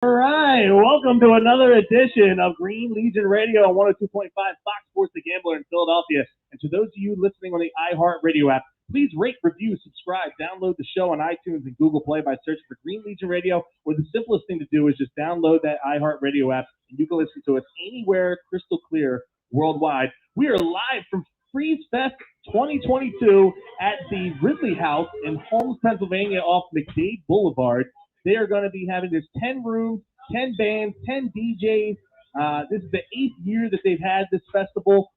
All right, welcome to another edition of Green Legion Radio on 102.5 Fox Sports The Gambler in Philadelphia. And to those of you listening on the iHeartRadio app, please rate, review, subscribe, download the show on iTunes and Google Play by searching for Green Legion Radio, or the simplest thing to do is just download that iHeartRadio app, and you can listen to us anywhere crystal clear worldwide. We are live from Freeze Fest 2022 at the Ridley House in Holmes, Pennsylvania off McDade Boulevard. They are going to be having this 10 rooms, 10 bands, 10 DJs. This is the 8th year that they've had this festival.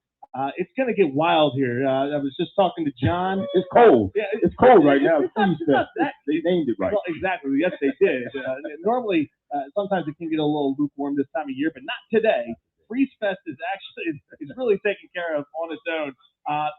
It's going to get wild here. I was just talking to John. It's cold. Yeah, it's cold right now. They named it right. Well, exactly. Yes, they did. Normally, sometimes it can get a little lukewarm this time of year, but not today. Freeze Fest is actually is really taken care of on its own.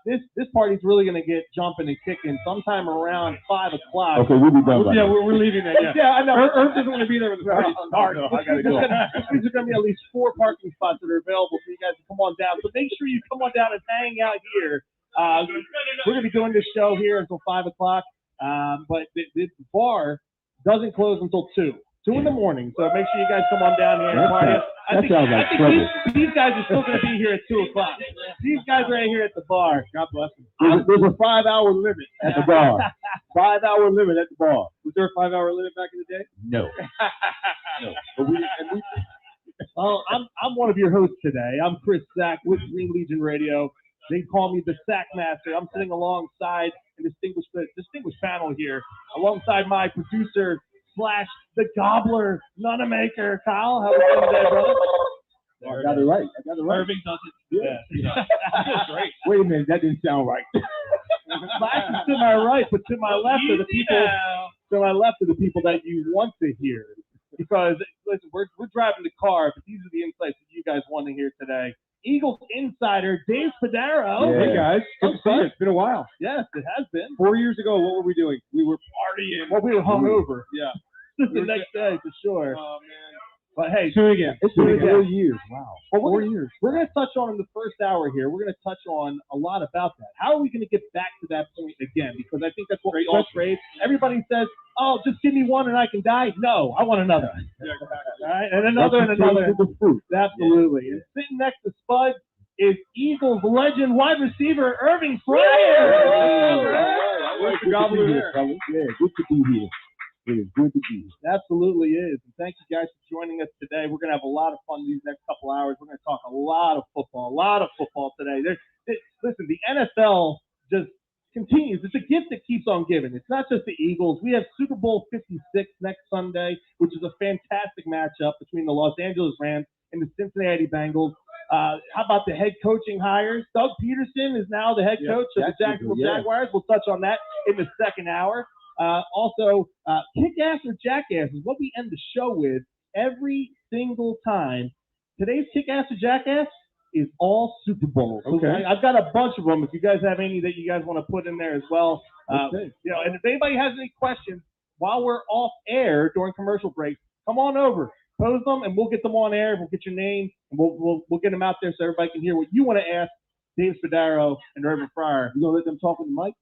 This party's really going to get jumping and kicking sometime around 5 o'clock. Okay, we'll be done. Yeah, we're leaving it. Yeah, I know. Irv doesn't want to be there when the party starts. No, I got to go. There's going to be at least 4 parking spots that are available for you guys to come on down. So make sure you come on down and hang out here. We're going to be doing this show here until 5 o'clock, but the bar doesn't close until 2 in the morning. So make sure you guys come on down here and party. I think these guys are still going to be here at 2 o'clock. These guys right here at the bar. God bless them. There's a 5-hour limit at the bar. 5-hour limit at the bar. Was there a 5-hour limit back in the day? No. No. But well, I'm one of your hosts today. I'm Chris Sack with Green Legion Radio. They call me the Sack Master. I'm sitting alongside a distinguished panel here, alongside my producer / the Gobbler, Nunamaker, Kyle. How are you doing today, brother? I got it right. Irving does it. Yeah. That's great. Wait a minute, that didn't sound right. Slash is to my right, but to my left are the people. To my left are the people that you want to hear. Because listen, we're driving the car, but these are the insights that you guys want to hear today. Eagles insider Dave SPADARO. Yeah. Hey guys, good to see you. It's been a while. Yes, it has been. 4 years ago, what were we doing? We were partying. Well, we were hungover. Yeah. The next day, for sure. Oh man. But hey, do it again. It's been 4 years. Wow. Well, 4 years. We're going to touch on in the first hour here. We're going to touch on a lot about that. How are we going to get back to that point again? Because I think that's what we all crave. Everybody says, "Oh, just give me one and I can die." No, I want another. Yeah, all right, and another and another. Absolutely. And sitting next to Spud is Eagles legend wide receiver Irving FRYAR. Where's the Gobbler there? Yeah, good to be here. It is good to be here. It absolutely is. And thank you guys for joining us today. We're going to have a lot of fun these next couple hours. We're going to talk a lot of football today. Listen, the NFL just continues. It's a gift that keeps on giving. It's not just the Eagles. We have Super Bowl 56 next Sunday, which is a fantastic matchup between the Los Angeles Rams and the Cincinnati Bengals. How about the head coaching hires? Doug Peterson is now the head coach of the Jacksonville Jaguars. We'll touch on that in the second hour. Also, kick-ass or jackass is what we end the show with every single time. Today's kick-ass or jackass is all Super Bowls. So okay. I've got a bunch of them. If you guys have any that you guys want to put in there as well. Okay. And if anybody has any questions while we're off air during commercial breaks, come on over. Pose them, and we'll get them on air. We'll get your name, and we'll get them out there so everybody can hear what you want to ask Dave SPADARO and Irving FRYAR. You gonna let them talk on the mic?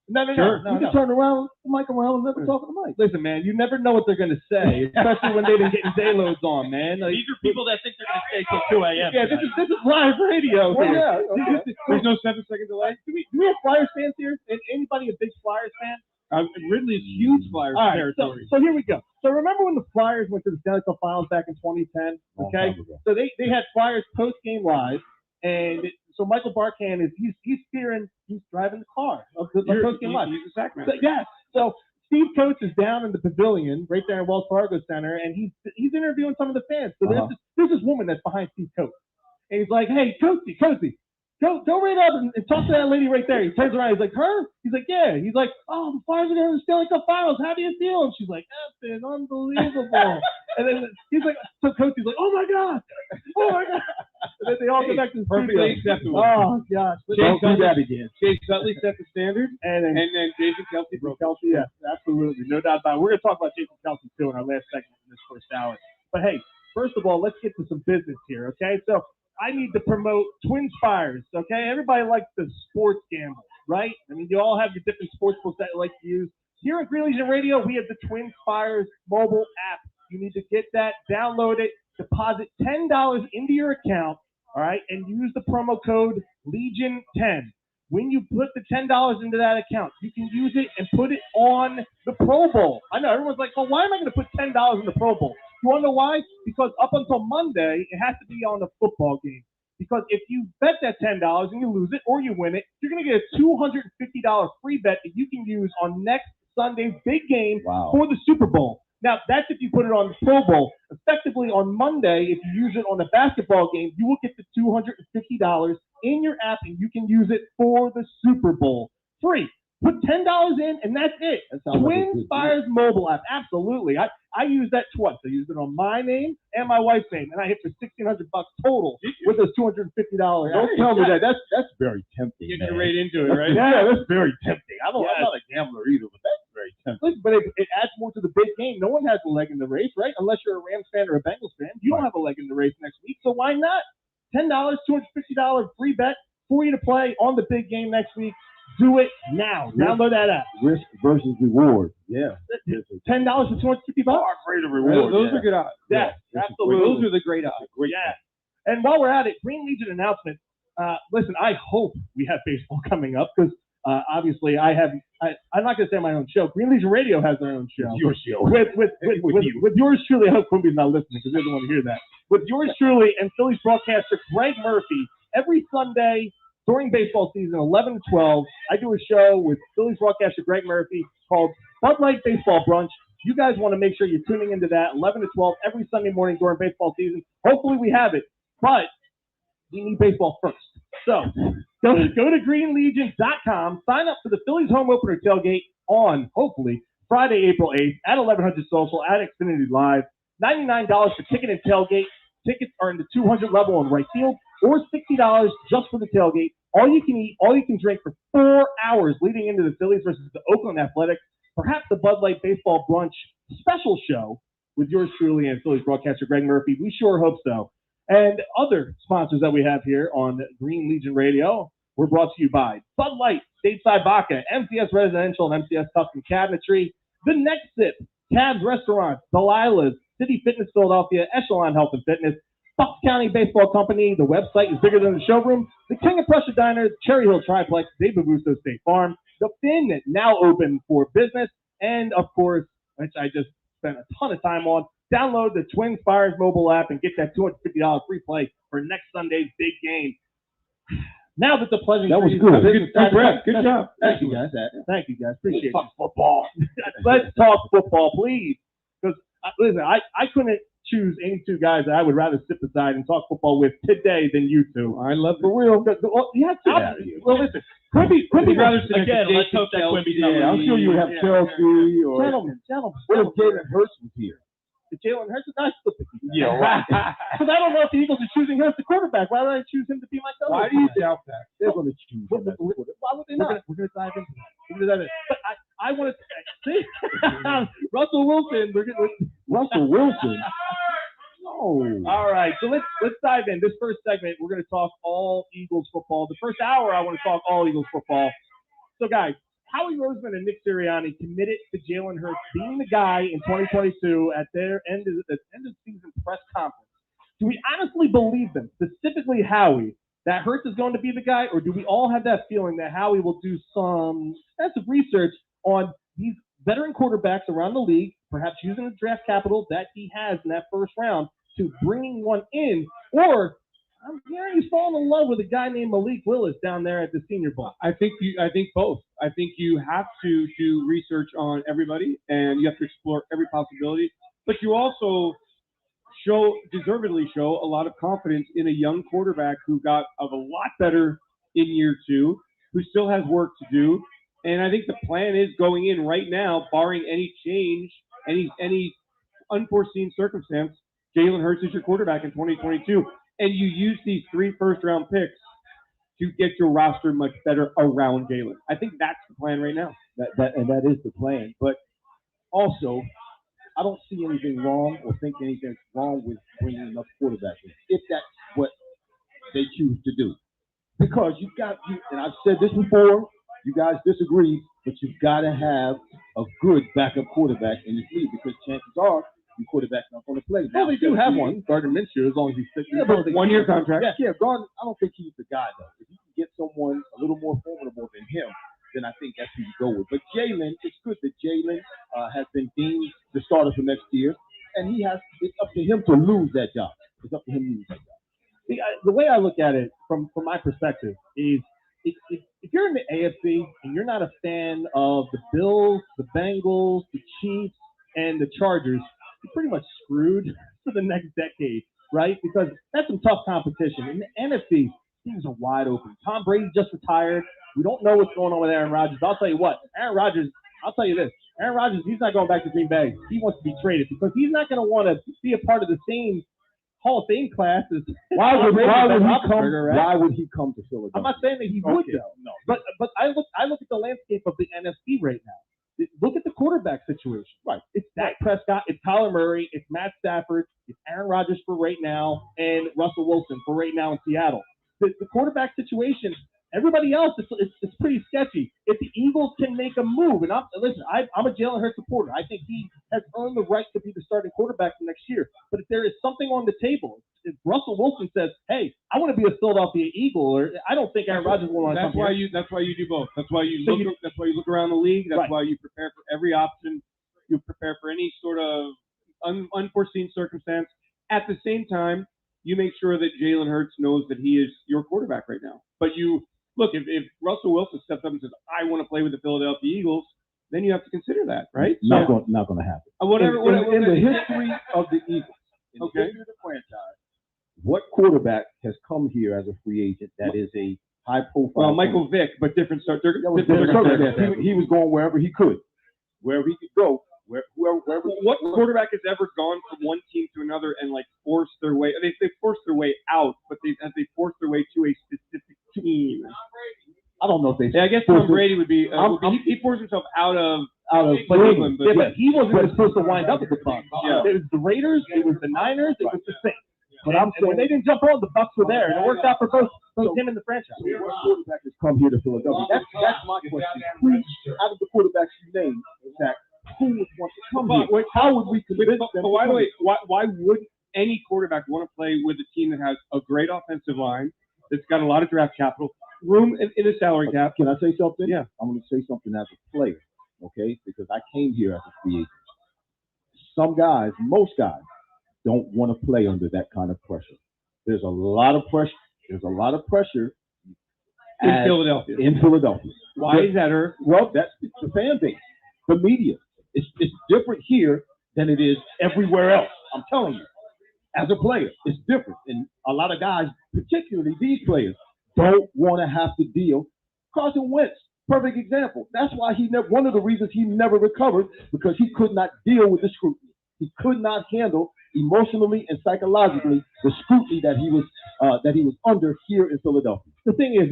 No. You can turn around, the mic around, and let them talk on the mic. Listen, man, you never know what they're going to say, especially when they've been getting day-loads on, man. Like, These are people that think they're going to stay till 2 a.m. Yeah, this is live radio. Well, yeah, okay. There's no 7-second delay. Do we have Flyers fans here? Anybody a big Flyers fan? Ridley's huge Flyers territory. So here we go. So remember when the Flyers went to the Stanley Cup Finals back in 2010? Okay, so they had Flyers post-game live, and so Michael Barkan he's driving the car of the post-game live. He's a sack master. Yes. So Steve Coates is down in the pavilion right there in Wells Fargo Center, and he's interviewing some of the fans. So there's this woman that's behind Steve Coates, and he's like, "Hey, Coatesy, go right up and talk to that lady right there." He turns around, he's like, "Her?" He's like, "Yeah." He's like, "Oh, the Flyers are going to the Stanley Cup Finals. How do you feel?" And she's like, "That's been unbelievable." And then he's like, so Coatesy like, "Oh my god." And then they all go back to the Perfectly studio. acceptable. Oh gosh. Don't do that again. Chase Utley set the standard, And then Jason Kelsey broke it. Kelsey, yes, absolutely, no doubt about it. We're going to talk about Jason Kelsey too in our last segment in this first hour. But hey, first of all, let's get to some business here, okay? So I need to promote Twin Spires, okay? Everybody likes the sports gamble, right? I mean, you all have your different sports books that you like to use. Here at Green Legion Radio, we have the Twin Spires mobile app. You need to get that, download it, deposit $10 into your account, all right, and use the promo code Legion10. When you put the $10 into that account, you can use it and put it on the Pro Bowl. I know everyone's like, well, why am I going to put $10 in the Pro Bowl? You want to know why? Because up until Monday, it has to be on the football game. Because if you bet that $10 and you lose it or you win it, you're going to get a $250 free bet that you can use on next Sunday's big game for the Super Bowl. Now, that's if you put it on the Pro Bowl. Effectively, on Monday, if you use it on the basketball game, you will get the $250 in your app, and you can use it for the Super Bowl. Free. Put $10 in, and that's it. Twin Spires mobile app. Absolutely. I used that twice. I used it on my name and my wife's name, and I hit for $1,600 total with those $250. Don't tell me that. That's very tempting. You get right into it, right? Yeah, that's very tempting. I'm not a gambler either, but that's very tempting. Listen, but it adds more to the big game. No one has a leg in the race, right? Unless you're a Rams fan or a Bengals fan. You don't have a leg in the race next week, so why not? $10, $250 free bet for you to play on the big game next week. Do it now. Download that app. Risk versus reward. Yeah. $10 for $250. Great reward. Those are good odds. Yeah, absolutely. Those are the great odds. Yeah. And while we're at it, Green Legion announcement. Listen, I hope we have baseball coming up because obviously I'm not going to say my own show. Green Legion Radio has their own show. Your show. With yours truly. I hope Quimby's not listening because he doesn't want to hear that. With yours truly and Phillies broadcaster Greg Murphy every Sunday during baseball season, 11 to 12, I do a show with Phillies broadcaster Greg Murphy called Bud Light Baseball Brunch. You guys want to make sure you're tuning into that 11 to 12 every Sunday morning during baseball season. Hopefully we have it, but we need baseball first. So go to greenlegion.com, sign up for the Phillies home opener tailgate on, hopefully, Friday, April 8th at 1100 Social at Xfinity Live. $99 for ticket and tailgate. Tickets are in the 200 level in right field, or $60 just for the tailgate. All you can eat, all you can drink for 4 hours leading into the Phillies versus the Oakland Athletics. Perhaps the Bud Light Baseball Brunch special show with yours truly and Phillies broadcaster Greg Murphy. We sure hope so. And other sponsors that we have here on Green Legion Radio, we're brought to you by Bud Light, Stateside Vodka, MCS Residential and MCS Custom Cabinetry, The Next Sip, Cabs Restaurant, Delilah's, City Fitness Philadelphia, Echelon Health and Fitness, Bucks County Baseball Company. The website is bigger than the showroom. The King of Prussia Diners, Cherry Hill Triplex, Dave Babusto State Farm, The Finn, now open for business, and of course, which I just spent a ton of time on, download the Twin Spires mobile app and get that $250 free play for next Sunday's big game. Now that the pleasure. That was good. Good job. Thank you guys. Thank you guys. Appreciate it. Talk football. Let's talk football, please. Because listen, I couldn't choose any two guys that I would rather sit beside and talk football with today than you two. I love for real. Well, listen. Quimby rather sit again. Let's hope that Quimby's not. I'm sure you would have Chelsea or gentlemen. What if Jalen Hurts was here? Jalen Hurts is nice. Yeah, right. Because I don't know if the Eagles are choosing Hurts the quarterback. Why would I choose him to be my coach? Why do you doubt that? They're going to choose him. Why would they not? We're going to dive into that. But I want to see Russell Wilson. Russell Wilson. No. All right, so let's dive in. This first segment, we're going to talk all Eagles football. The first hour, I want to talk all Eagles football. So, guys, Howie Roseman and Nick Sirianni committed to Jalen Hurts being the guy in 2022 at their end of the season press conference. Do we honestly believe them, specifically Howie, that Hurts is going to be the guy, or do we all have that feeling that Howie will do some extensive research on these veteran quarterbacks around the league, perhaps using the draft capital that he has in that first round to bringing one in, or I'm hearing he's falling in love with a guy named Malik Willis down there at the Senior Bowl. I think both. I think you have to do research on everybody, and you have to explore every possibility. But you also deservedly show a lot of confidence in a young quarterback who got a lot better in year two, who still has work to do. And I think the plan is going in right now, barring any change, any unforeseen circumstance, Jalen Hurts is your quarterback in 2022. And you use these 3 first-round picks to get your roster much better around Jalen. I think that's the plan right now. That is the plan. But also, I don't see anything wrong or think anything's wrong with bringing enough quarterbacks in, if that's what they choose to do. Because and I've said this before, you guys disagree, but you've got to have a good backup quarterback in this league because chances are your quarterback's not going to play. Well, they do have one, Gardner Minshew, as long as he's sticking. Yeah, but 1-year contract. Yeah, Gardner. I don't think he's the guy though. If you can get someone a little more formidable than him, then I think that's who you go with. But Jalen, it's good that Jalen has been deemed the starter for next year, and it's up to him to lose that job. It's up to him to lose that job. See, the way I look at it from my perspective is if you're in the AFC and you're not a fan of the Bills, the Bengals, the Chiefs, and the Chargers, you're pretty much screwed for the next decade, right? Because that's some tough competition. In the NFC, things are wide open. Tom Brady just retired. We don't know what's going on with Aaron Rodgers. I'll tell you what, Aaron Rodgers, I'll tell you this. Aaron Rodgers, he's not going back to Green Bay. He wants to be traded because he's not going to want to be a part of the same Hall of Fame class as Why would he come to Philadelphia? I'm not saying that he would though. No. But I look at the landscape of the NFC right now. Look at the quarterback situation. Right. It's Dak Prescott, it's Kyler Murray, it's Matt Stafford, it's Aaron Rodgers for right now, and Russell Wilson for right now in Seattle. The quarterback situation, everybody else, it's pretty sketchy. If the Eagles can make a move, and I'm a Jalen Hurts supporter. I think he has earned the right to be the starting quarterback for next year. But if there is something on the table, if Russell Wilson says, "Hey, I want to be a Philadelphia Eagle," or I don't think Aaron Rodgers will want to come here. That's why you do both. That's why you look around the league. That's why you prepare for every option. You prepare for any sort of unforeseen circumstance. At the same time, you make sure that Jalen Hurts knows that he is your quarterback right now. But you look, if Russell Wilson steps up and says, "I want to play with the Philadelphia Eagles," then you have to consider that, right? Not going to happen. In the history of the Eagles, in the history of the franchise, what quarterback has come here as a free agent that is a high-profile? Well, Michael Vick, but different start. He was going wherever he could, wherever he could go. Wherever. What quarterback has ever gone from one team to another and like forced their way? They forced their way out, but they forced their way to a specific team. I don't know if they. Yeah, I guess Tom Brady would be. He forced himself out of Cleveland, but he wasn't supposed to wind up with the Bucs. Yeah. It was the Raiders, it was the Niners, it was the Saints. But I'm saying when they didn't jump on, the Bucs were there, and it worked out for both him and the franchise. So what quarterback has come here to Philadelphia? That's my question. Out of the quarterbacks you named, Zach, who would want to come here? How would we convince them? But by the way, why would any quarterback want to play with a team that has a great offensive line, that's got a lot of draft capital, room in the salary cap? Can I say something? Yeah. I'm going to say something as a player, okay? Because I came here as a free agent. Some guys, most guys, don't want to play under that kind of pressure. There's a lot of pressure. There's a lot of pressure in Philadelphia. Why is that, Irv? Well, that's the fan base, the media. It's different here than it is everywhere else. I'm telling you. As a player, it's different. And a lot of guys, particularly these players, don't want to have to deal. Carson Wentz, perfect example. That's why one of the reasons he never recovered, because he could not deal with the scrutiny. He could not handle emotionally and psychologically the scrutiny that he was under here in Philadelphia. The thing is,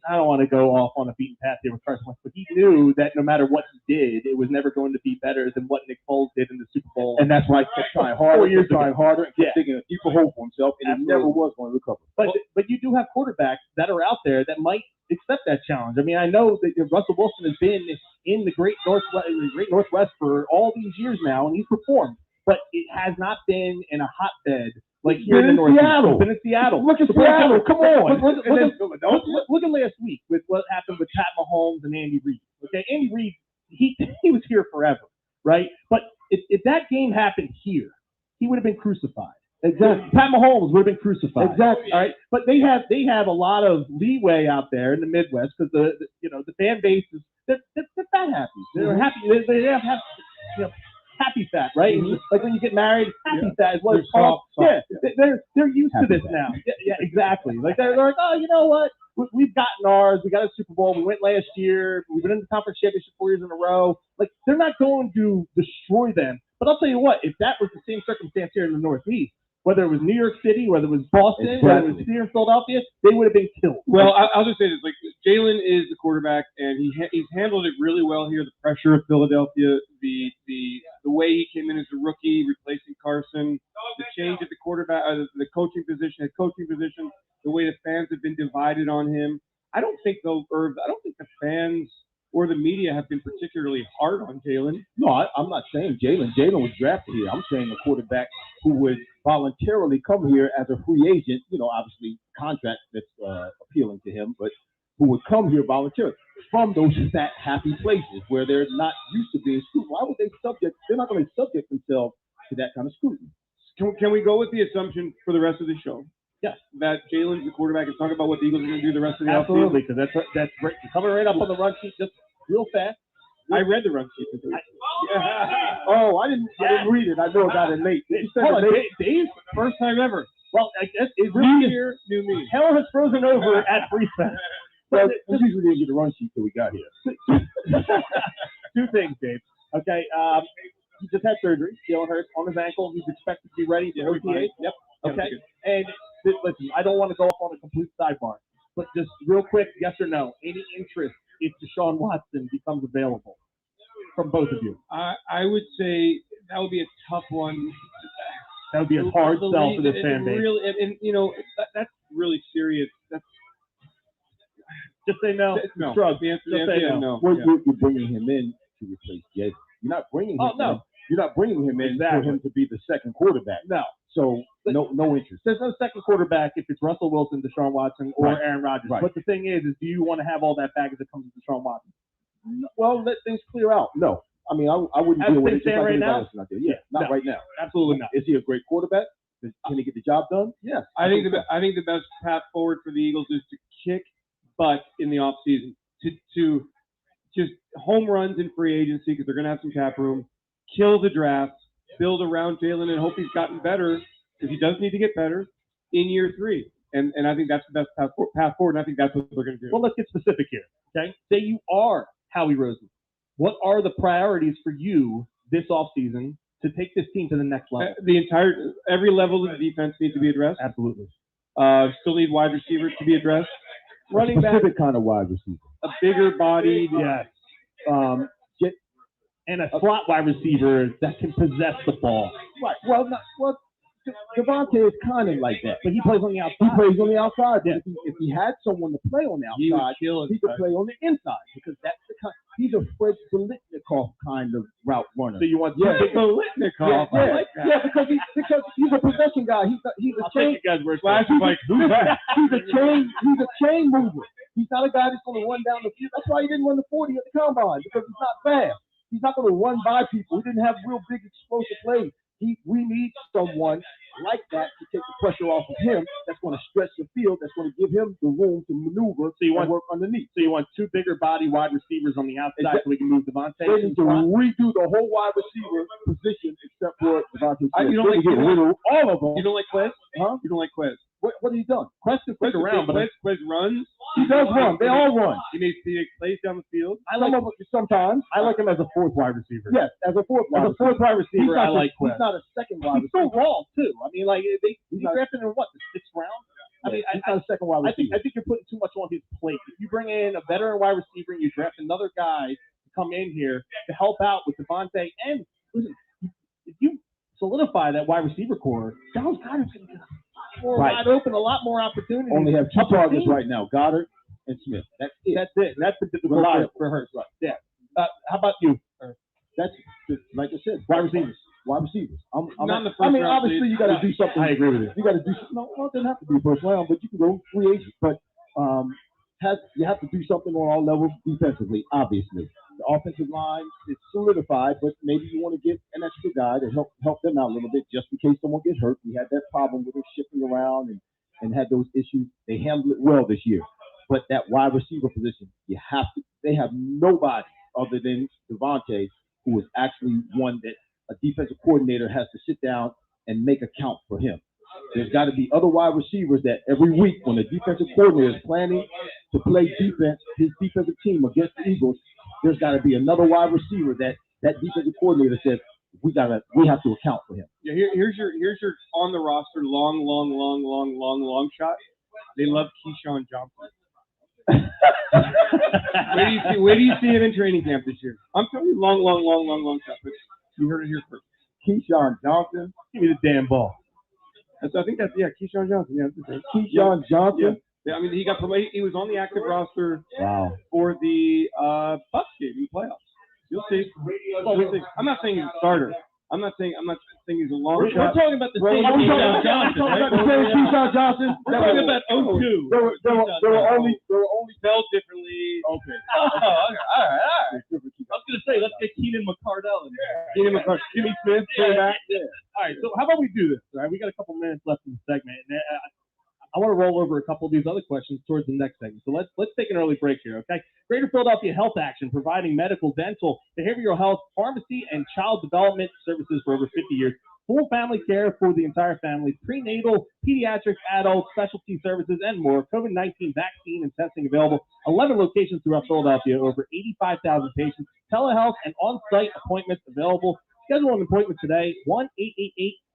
I don't want to go off on a beaten path here with Carson Wentz, but he knew that no matter what he did, it was never going to be better than what Nick Foles did in the Super Bowl. And that's why he kept trying harder, and kept digging a deeper hole for himself, and he never was going to recover. But you do have quarterbacks that are out there that might accept that challenge. I mean, I know that Russell Wilson has been in the Great Northwest for all these years now, and he's performed. But it has not been in a hotbed like here in the Northeast. Seattle. Been in Seattle. Look at Seattle. Come on. Look at last week with what happened with Pat Mahomes and Andy Reid. Okay, Andy Reid, he was here forever, right? But if that game happened here, he would have been crucified. Exactly. Pat Mahomes would have been crucified. Exactly. All right. But they have a lot of leeway out there in the Midwest because the fan base is they're fat happy. They're happy. They have happy fat, right? Mm-hmm. Like when you get married, happy fat is what it's called. Yeah, they're used to this now. Yeah, exactly. Like they're like, oh, you know what? We've gotten ours. We got a Super Bowl. We went last year. We've been in the conference championship 4 years in a row. Like they're not going to destroy them. But I'll tell you what, if that was the same circumstance here in the Northeast, whether it was New York City, whether it was Boston, whether it was here in Philadelphia, they would have been killed. Well, I'll just say this: like Jalen is the quarterback, and he's handled it really well here. The pressure of Philadelphia, the way he came in as a rookie, replacing Carson, the change at the quarterback, the coaching position, the way the fans have been divided on him. I don't think the fans or the media have been particularly hard on Jalen. No, I'm not saying Jalen. Jalen was drafted here. I'm saying a quarterback who would voluntarily come here as a free agent, obviously contract that's appealing to him, but who would come here voluntarily from those fat, happy places where they're not used to being screwed. Why would they're not going to subject themselves to that kind of scrutiny. Can we go with the assumption for the rest of the show? Yes. That Jalen's the quarterback and talk about what the Eagles are going to do the rest of the offseason? Absolutely, because that's right. Coming right up on the run sheet just real fast. I read the run sheet. Oh, I didn't read it. I know I got it late. Dave's first time ever. Well, I guess it's New year, new me. Hell has frozen over at Free Spec. Well, we usually didn't get the run sheet till we got here. Two things, Dave. Okay, he just had surgery. Jalen Hurts on his ankle. He's expected to be ready for OTA. Yep. Okay. And listen, I don't want to go off on a complete sidebar, but just real quick, yes or no? Any interest if Deshaun Watson becomes available from both of you? I would say that would be a tough one. That would be a hard sell for this fan base. Really, and that's really serious. That's just say no. No. Shrug. The answer is no. You're bringing him in to replace Jalen. You're not bringing him in. You're not bringing him in for him to be the second quarterback. No. So no interest. There's no second quarterback if it's Russell Wilson, Deshaun Watson, or Aaron Rodgers. Right. But the thing is do you want to have all that baggage that comes with Deshaun Watson? No, well, let things clear out. No. I mean, I wouldn't deal with it just like right anybody now? else out there. Yeah, not right now. Absolutely not. Is he a great quarterback? Can he get the job done? Yes. I think the best path forward for the Eagles is to kick butt in the offseason, to just home runs in free agency because they're going to have some cap room, kill the draft, build around Jalen, and hope he's gotten better because he does need to get better in year 3. And I think that's the best path forward, and I think that's what they're going to do. Well, let's get specific here, okay? Say you are Howie Roseman. What are the priorities for you this offseason to take this team to the next level? Every level of the defense needs to be addressed. Absolutely. Still need wide receivers to be addressed. Running back, specific kind of wide receiver. A bigger bodied, yes. And a slot wide receiver that can possess the ball. Right. Well, Devontae is kind of like that. But he plays on the outside. He plays on the outside. Yeah. If he had someone to play on the outside, he could play on the inside because that's the kind. He's a Fred Biletnikoff kind of route runner. So you want Biletnikoff? Yeah, I like that. Yeah, because he's a possession guy. He's a chain. He's a chain mover. He's not a guy that's going to run down the field. That's why he didn't run the 40 at the combine because he's not fast. He's not going to run by people. He didn't have real big explosive plays. We need someone like that to take the pressure off of him. That's going to stretch the field. That's going to give him the room to maneuver. So you want work underneath. So you want two bigger body wide receivers on the outside so we can move Devontae. They need to redo the whole wide receiver position except for Devontae. You don't like all of them. You don't like Quez? Huh? You don't like Quez? What has he done? Quez can stick around, but Quez runs. He does run. They all run. He makes plays down the field. Sometimes. I like him as a fourth wide receiver. Yes, as a fourth wide receiver. I like Quez. He's not a second wide receiver. He's so raw, too. I mean, like, he's drafted in what, the 6th round? I mean, he's not a second wide receiver. I think you're putting too much on his plate. If you bring in a veteran wide receiver and you draft another guy to come in here to help out with Devontae, and listen, if you solidify that wide receiver core, Dallas Goedert's going to get wide open, a lot more opportunities. Only have 2 targets right now, Goddard and Smith. That's it. That's the reliable for Hurts. Right. Yeah. How about you? That's like I said, wide receivers. I'm not in the first round. Obviously, round, you got to do something. I agree with you. You got to do something. No, it doesn't have to be first round, but you can go free agent. But you have to do something on all levels defensively. Obviously, the offensive line is solidified, but maybe you want to get an extra guy to help them out a little bit, just in case someone gets hurt. We had that problem with them shifting around and had those issues. They handled it well this year. But that wide receiver position, they have nobody other than Devontae who is actually one that a defensive coordinator has to sit down and make account for him. There's got to be other wide receivers that every week when the defensive coordinator is planning to play defense, his defensive team against the Eagles, there's got to be another wide receiver that defensive coordinator says, we have to account for him. Yeah, here's your on the roster long shot. They love Keyshawn Johnson. Where do you see him in training camp this year? I'm telling you, long shot. But you heard it here first. Keyshawn Johnson, give me the damn ball. I think that's Keyshawn Johnson. Yeah, that's the thing. Keyshawn Johnson. Yeah, I mean, he got promoted. He was on the active roster for the Bucks game in the playoffs. You'll see. Well, we'll see. I'm not saying he's a starter. I'm not saying he's a long shot. We're talking about the same Keyshawn Johnson. We're talking about the same Keyshawn Johnson. We're talking about 02. There were only spelled differently. Okay. Oh, okay. All right. I was gonna say, let's get Keenan McCardell in there. Keenan McCardell, Jimmy Smith, quarterback. Yeah. All right. So how about we do this? All right, we got a couple minutes left in the segment, and I want to roll over a couple of these other questions towards the next segment. So let's take an early break here, okay? Greater Philadelphia Health Action, providing medical, dental, behavioral health, pharmacy, and child development services for over 50 years. Full family care for the entire family, prenatal, pediatric, adult, specialty services, and more. COVID-19 vaccine and testing available. 11 locations throughout Philadelphia, over 85,000 patients. Telehealth and on-site appointments available. Schedule an appointment today,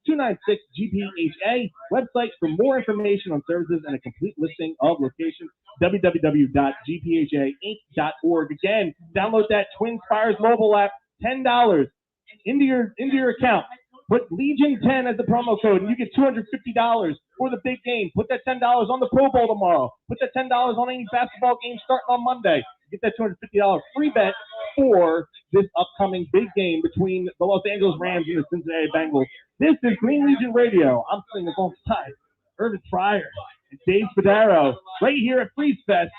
1-888-296-GPHA. Website for more information on services and a complete listing of locations, www.gphainc.org. Again, download that Twin Spires mobile app, $10 into your account. Put Legion10 as the promo code, and you get $250 for the big game. Put that $10 on the Pro Bowl tomorrow. Put that $10 on any basketball game starting on Monday. Get that $250 free bet for this upcoming big game between the Los Angeles Rams and the Cincinnati Bengals. This is Green Legion Radio. I'm sitting alongside Irvin Fryer and Dave Spadaro right here at Freeze Fest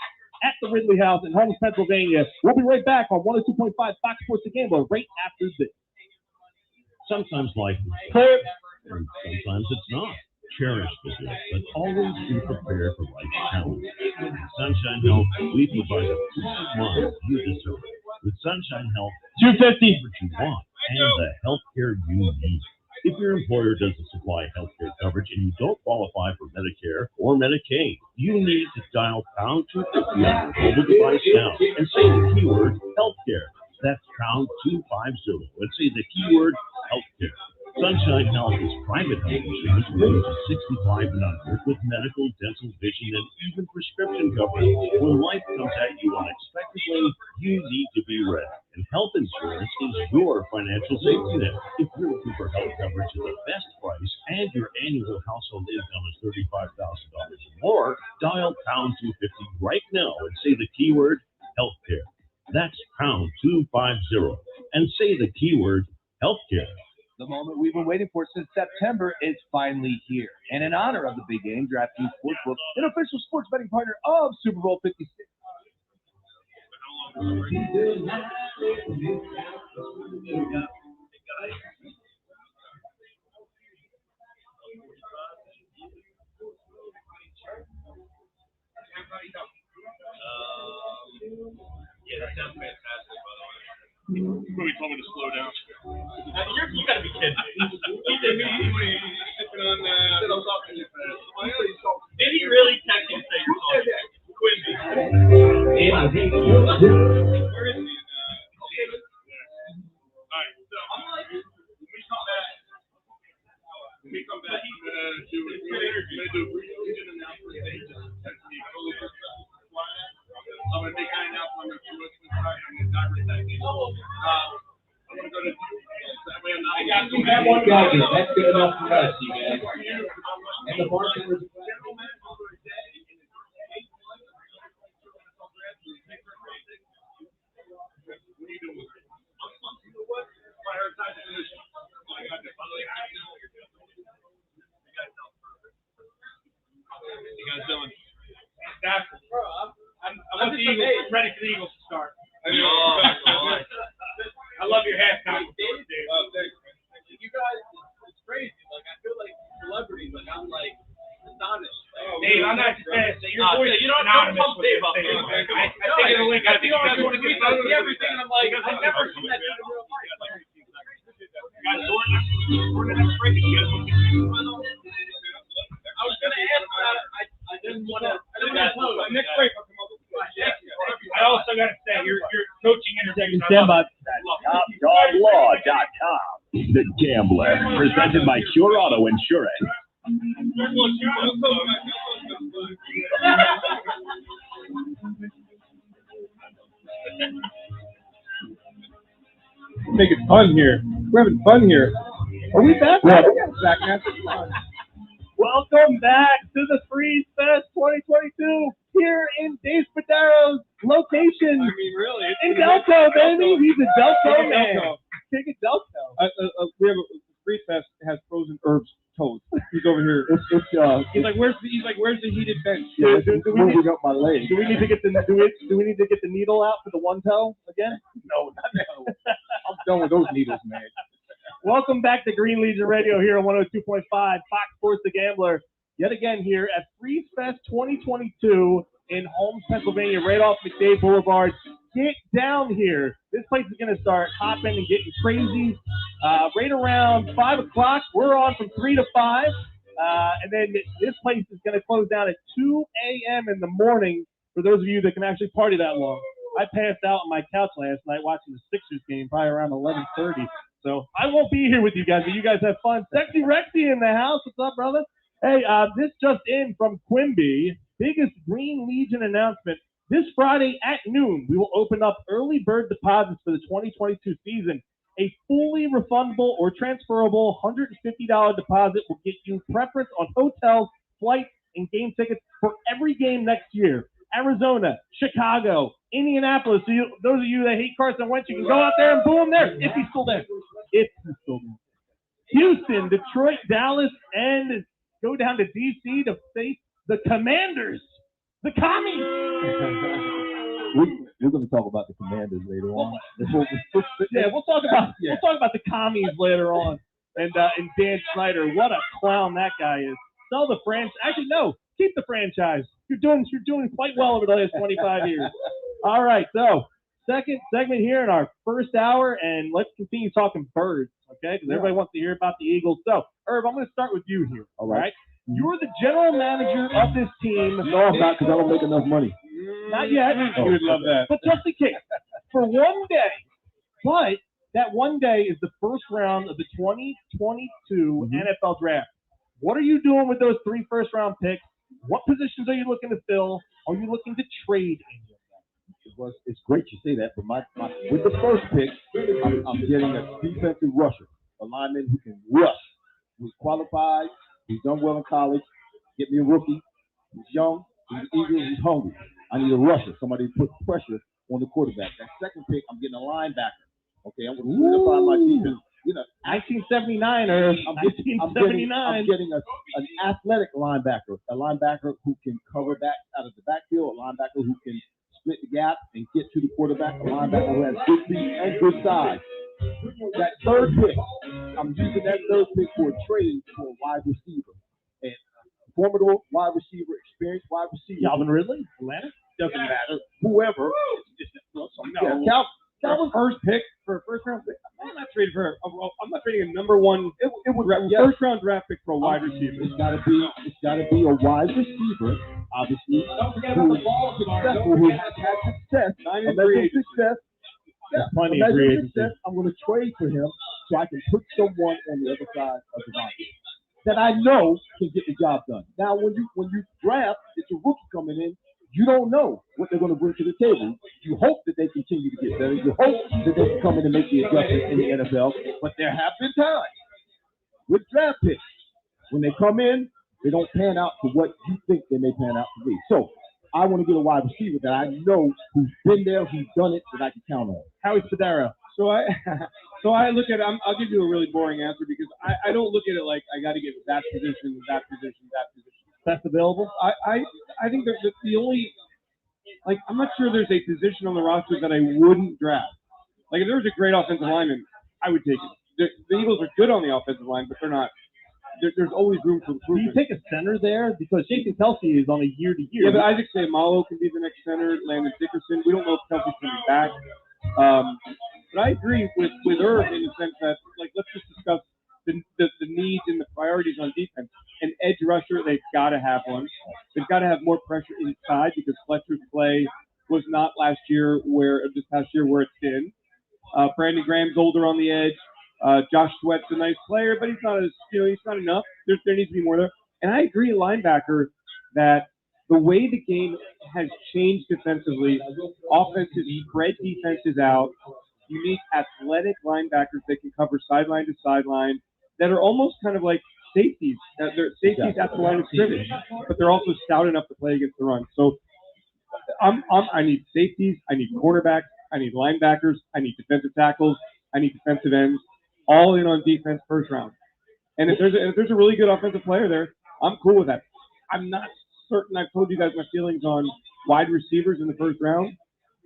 at the Ridley House in Holmes, Pennsylvania. We'll be right back on 102.5 Fox Sports The Gambler right after this. Sometimes life is clear, and sometimes it's not. Cherish the good, but always be prepared for life's challenges. With Sunshine Health, we provide the peace of mind you deserve. With Sunshine Health, $250. what you want and the health care you need. If your employer doesn't supply health care coverage and you don't qualify for Medicare or Medicaid, you need to dial pound 250 on your mobile device now and say the keyword healthcare. That's pound 250 and say the keyword healthcare. Sunshine Health is private health insurance for those 65 and under with medical, dental, vision, and even prescription coverage. When life comes at you unexpectedly, you need to be ready. And health insurance is your financial safety net. If you're looking for health coverage at the best price and your annual household income is $35,000 or more, dial pound 250 right now and say the keyword healthcare. That's pound 250 and say the keyword healthcare. The moment we've been waiting for since September is finally here. And in honor of the big game, DraftKings Sportsbook, an official sports betting partner of Super Bowl 56. Yeah, that sounds fantastic, by the way. Somebody told me to slow down. You gotta be kidding me. He did me. He's sipping on. I'm talking too fast. Did he really text you and say you're talking? Quincy. Where is he? Alright, so when we come back, do a good interview. Do a brief announcement. They just text me. I'm going to make an announcement. I'm going to direct that game. I'm going to go to that one guy. That's good enough for us, you guys. And the bartenders. You guys doing? Fantastic. I want the Eagles. I'm ready for the Eagles to start. I love your halftime. Dave. You guys, it's crazy. Like, I feel like celebrities. Like, I'm like astonished. Dave, I'm not just saying that your voice is synonymous with Dave. I think it'll link. I think you guys want to see everything. And I'm like, I've never seen that in real life. Guys, we're in the next break. You guys want to see I was going to ask that. I didn't want to. Next break, I'll come up with I also got to say, your coaching intersection. TopDogLaw.com. The Gambler, presented by Cure Auto Insurance. Make it fun here. We're having fun here. Are we back? Yeah. Back, man. Welcome back to the Freeze Fest 2021 2022 here in Dave Spadaro's location. I mean, really. In Delco, baby. He's a Delco man. King of Delco. We have a Free Fest has frozen herbs toast. He's over here. He's like, where's the heated bench? Yeah, moving up my leg. Do we need to get the needle out for the one toe again? No, not now. I'm done with those needles, man. Welcome back to Green Legion Radio here on 102.5 Fox Sports The Gambler. Yet again here at Freeze Fest 2022 in Holmes, Pennsylvania, right off McDade Boulevard. Get down here. This place is going to start hopping and getting crazy. Right around 5 o'clock, we're on from 3 to 5. And then this place is going to close down at 2 a.m. in the morning for those of you that can actually party that long. I passed out on my couch last night watching the Sixers game, probably around 11:30. So I won't be here with you guys, but you guys have fun. Sexy Rexy in the house. What's up, brother? Hey, this just in from Quimby. Biggest Green Legion announcement. This Friday at noon, we will open up early bird deposits for the 2022 season. A fully refundable or transferable $150 deposit will get you preference on hotels, flights, and game tickets for every game next year. Arizona, Chicago, Indianapolis. So those of you that hate Carson Wentz, you can go out there and boo him there if he's still there. If he's still there. Houston, Detroit, Dallas, and go down to D.C. to face the Commanders, the Commies. We're going to talk about the Commanders later on. We'll talk about the Commies later on. And Dan Snyder, what a clown that guy is. Sell the franchise. Actually, no, keep the franchise. You're doing quite well over the last 25 years. All right, so second segment here in our first hour, and let's continue talking birds, okay? Because everybody wants to hear about the Eagles. So, Herb, I'm going to start with you here. All right? You're the general manager of this team. No, I'm not, because I don't make enough money. Not yet. You would love that. But just in case, for one day. But that one day is the first round of the 2022 NFL Draft. What are you doing with those 3 first-round picks? What positions are you looking to fill? Are you looking to trade any of them? It's great you say that, but with the first pick, I'm getting a defensive rusher, a lineman who can rush, who's qualified, who's done well in college. Get me a rookie who's young, who's eager, who's hungry. I need a rusher, somebody to put pressure on the quarterback. That second pick, I'm getting a linebacker. Okay, I'm going to solidify my defense. 1979 or 1979. I'm getting an athletic linebacker, a linebacker who can cover back out of the backfield, a linebacker who can split the gap and get to the quarterback, a linebacker who has good feet and good size. That third pick, I'm using that third pick for a trade for a wide receiver. And formidable wide receiver, experienced wide receiver. Calvin Ridley, Atlanta? Doesn't matter. Whoever. Calvin's first pick for a first-round pick. I'm not trading a number one first-round draft pick for a wide receiver. It's got to be a wide receiver, obviously, who is successful, who has had success. Plenty of free agency. I'm going to trade for him so I can put someone on the other side of the market that I know can get the job done. Now, when you draft, it's a rookie coming in. You don't know what they're going to bring to the table. You hope that they continue to get better. You hope that they can come in and make the adjustment in the NFL. But there have been times with draft picks when they come in, they don't pan out to what you think they may pan out to be. So I want to get a wide receiver that I know who's been there, who's done it, that I can count on. Howie Spadaro. So I look at it. I'll give you a really boring answer because I don't look at it like I got to get that position, that position, that position. That's available. I think that the only I'm not sure there's a position on the roster that I wouldn't draft. Like if there was a great offensive lineman, I would take it. The Eagles are good on the offensive line, but they're not. There's always room for improvement. Do you take a center there because Jason Kelsey is on a year-to-year? Yeah, but Isaac Seumalo can be the next center. Landon Dickerson. We don't know if Kelsey's coming back. But I agree with Irv in the sense that let's just discuss the needs and the priorities on defense. An edge rusher, they've got to have one. They've got to have more pressure inside because Fletcher's play was not this past year where it's been. Brandon Graham's older on the edge. Josh Sweat's a nice player, but he's not enough. There needs to be more there. And I agree, linebacker, that the way the game has changed defensively, offenses spread defenses out. You need athletic linebackers that can cover sideline to sideline that are almost kind of like safeties. They're safeties at the line of scrimmage, but they're also stout enough to play against the run. So I need safeties. I need quarterbacks. I need linebackers. I need defensive tackles. I need defensive ends. All in on defense first round. And if there's a really good offensive player there, I'm cool with that. I'm not certain. I've told you guys my feelings on wide receivers in the first round.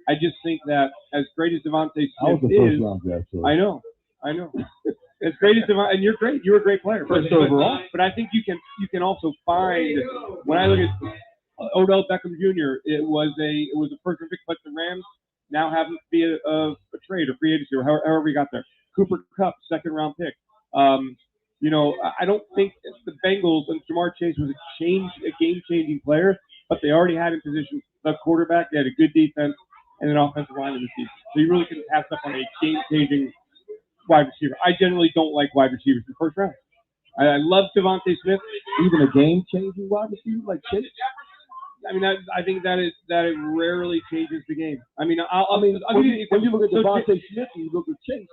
I just think that as great as Devontae Smith is, I know. As great as Devontae, and you're great. You're a great player. First overall. But I think you can also find, when I look at Odell Beckham Jr., it was a first round pick, but the Rams now happen to be a trade or free agency or however we got there. Cooper Kupp, second round pick. I don't think the Bengals and Jamar Chase was a game-changing player, but they already had in position the quarterback. They had a good defense and an offensive line in the season. So you really couldn't pass up on a game-changing wide receiver. I generally don't like wide receivers in the first round. I love Devontae Smith. Even a game-changing wide receiver like Chase? I mean, I think that it rarely changes the game. I mean, when you look at Devontae Smith and you look at Chase,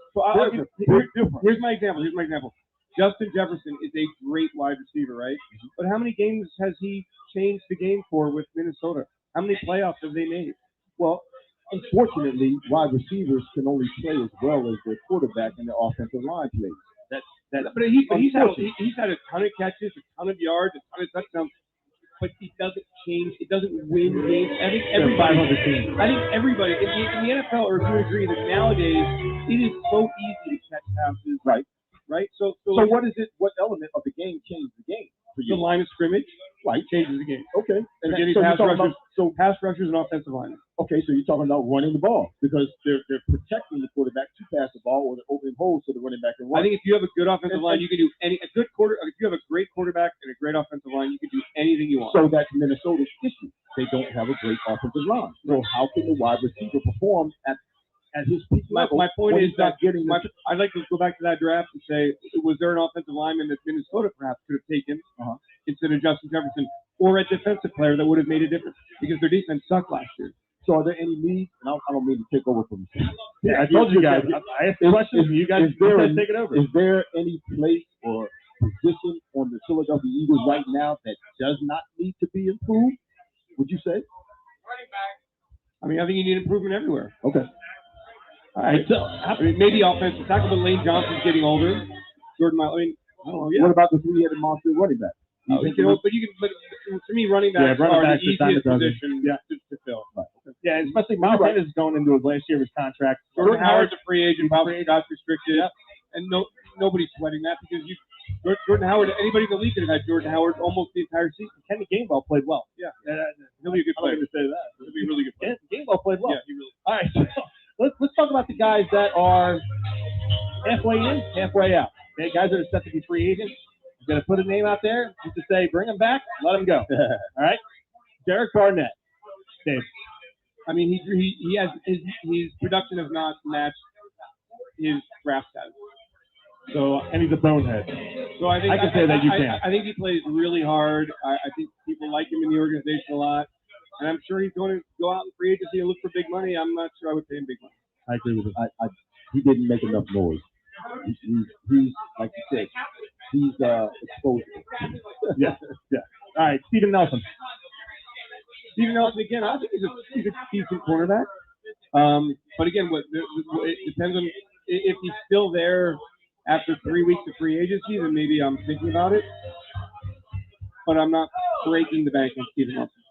here's my example. Justin Jefferson is a great wide receiver, right? But how many games has he changed the game for with Minnesota? How many playoffs have they made? Well, unfortunately, wide receivers can only play as well as their quarterback and their offensive line plays. But he's had a ton of catches, a ton of yards, a ton of touchdowns. But he doesn't change. It doesn't win games. I think everybody in the NFL, or if you agree that nowadays it is so easy to catch passes. Right. So what is it? What element of the game changed the game for you? The line of scrimmage, changes the game. Okay. And pass rushers and offensive linemen. Okay, so you're talking about running the ball because they're protecting the quarterback to pass the ball, or they're opening holes so the running back can run. I think if you have a good offensive line, you can do if you have a great quarterback and a great offensive line, you can do anything you want. So that's Minnesota's issue. They don't have a great offensive line. So how can the wide receiver perform at his peak level? My point is that I'd like to go back to that draft and say, was there an offensive lineman that Minnesota perhaps could have taken instead of Justin Jefferson, or a defensive player that would have made a difference because their defense sucked last year? So are there any needs? And I don't mean to take over from you. Yeah, I told you guys. I asked questions. You guys take it over. Is there any place or position on the Philadelphia Eagles right now that does not need to be improved? Would you say? Running back. I mean, I think you need improvement everywhere. Okay. All right. So, maybe offensive tackle, but Lane Johnson's getting older. Jordan, I don't know. Yeah. What about the three-headed monster running back? But to me, running backs are the easiest position to fill. Right. Yeah, especially Miles Sanders is going into his last year of his contract. Jordan Howard's a free agent, probably got restricted, and nobody's sweating that because Jordan Howard. Anybody in the league could have had Jordan Howard almost the entire season. Kenny Gainwell played well. Yeah, he'll be a good player. I'm going to say that. He'll be a really good player. Gainwell played well. Yeah, he really. All right, so let's talk about the guys that are halfway in, halfway out. Okay, guys that are set to be free agents. I'm going to put a name out there just to say, bring him back, let him go. All right? Derek Barnett. Dave. I mean, he has his production has not matched his draft status. So, and he's a bonehead. So I can say that you can. I think he plays really hard. I think people like him in the organization a lot. And I'm sure he's going to go out in free agency and look for big money. I'm not sure I would pay him big money. I agree with him. He didn't make enough noise. He's like you said, he's exposed. Yeah. All right, Steven Nelson. Steven Nelson, again, I think he's a decent cornerback. But again, it depends on if he's still there after 3 weeks of free agency, then maybe I'm thinking about it. But I'm not breaking the bank on Steven Nelson.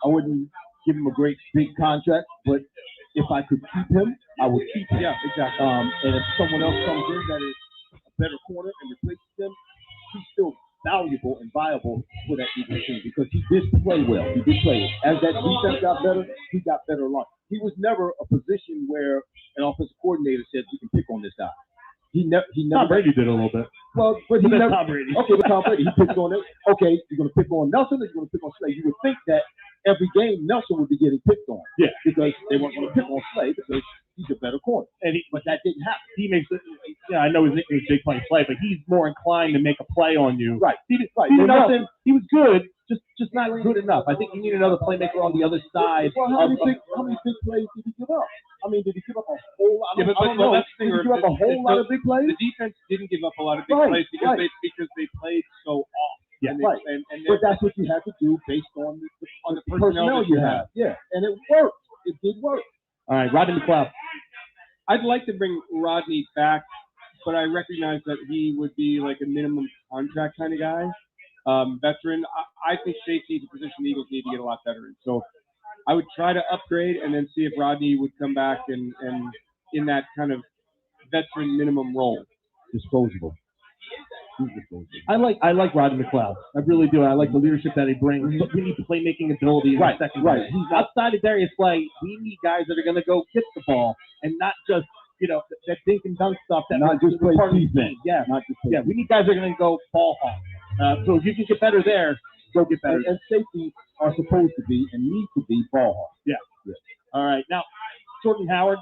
I wouldn't give him a great big contract, but if I could keep him, I would keep him. Yeah, exactly. And if someone else comes in that is a better corner and replaces him, he's still valuable and viable for that Eagles team because he did play well. He did play. As that defense got better, he got better along. He was never a position where an offensive coordinator said, "We can pick on this guy." He never. Tom Brady did a little bit. Well, but he never. Tom Brady. Okay, but Tom Brady, he picked on it. Okay, you're going to pick on Nelson, or you're going to pick on Slay. You would think that every game Nelson would be getting picked on. Yeah. Because they weren't going to pick on Slay because he's a better corner. But that didn't happen. He makes it. Yeah, I know his nickname is Big Play Play, but he's more inclined to make a play on you. Right. He was good, just not good enough. I think you need another playmaker on the other side. Well, how many big plays did he give up? I mean, did he give up a whole lot? Did he give up a whole lot of big plays? The defense didn't give up a lot of big plays because they played so off. Yeah, but that's what you have to do based on the personnel you have. Yeah, and it worked. It did work. All right, Rodney McLeod. I'd like to bring Rodney back, but I recognize that he would be like a minimum contract kind of guy. Veteran. I think safety is a position the Eagles need to get a lot better in. So I would try to upgrade and then see if Rodney would come back and in that kind of veteran minimum role. Disposable. I like Rodney McLeod. I really do. I like the leadership that he brings. We need playmaking ability in the second. Right. He's outside of Darius Slay. We need guys that are going to go get the ball and not just that dink and dunk stuff. That not just play defense. Yeah. Not just play defense. We need guys that are going to go ball hawk. So if you can get better there, go get better. And safeties are supposed to be and need to be ball hawk. Yeah. All right. Now, Jordan Howard.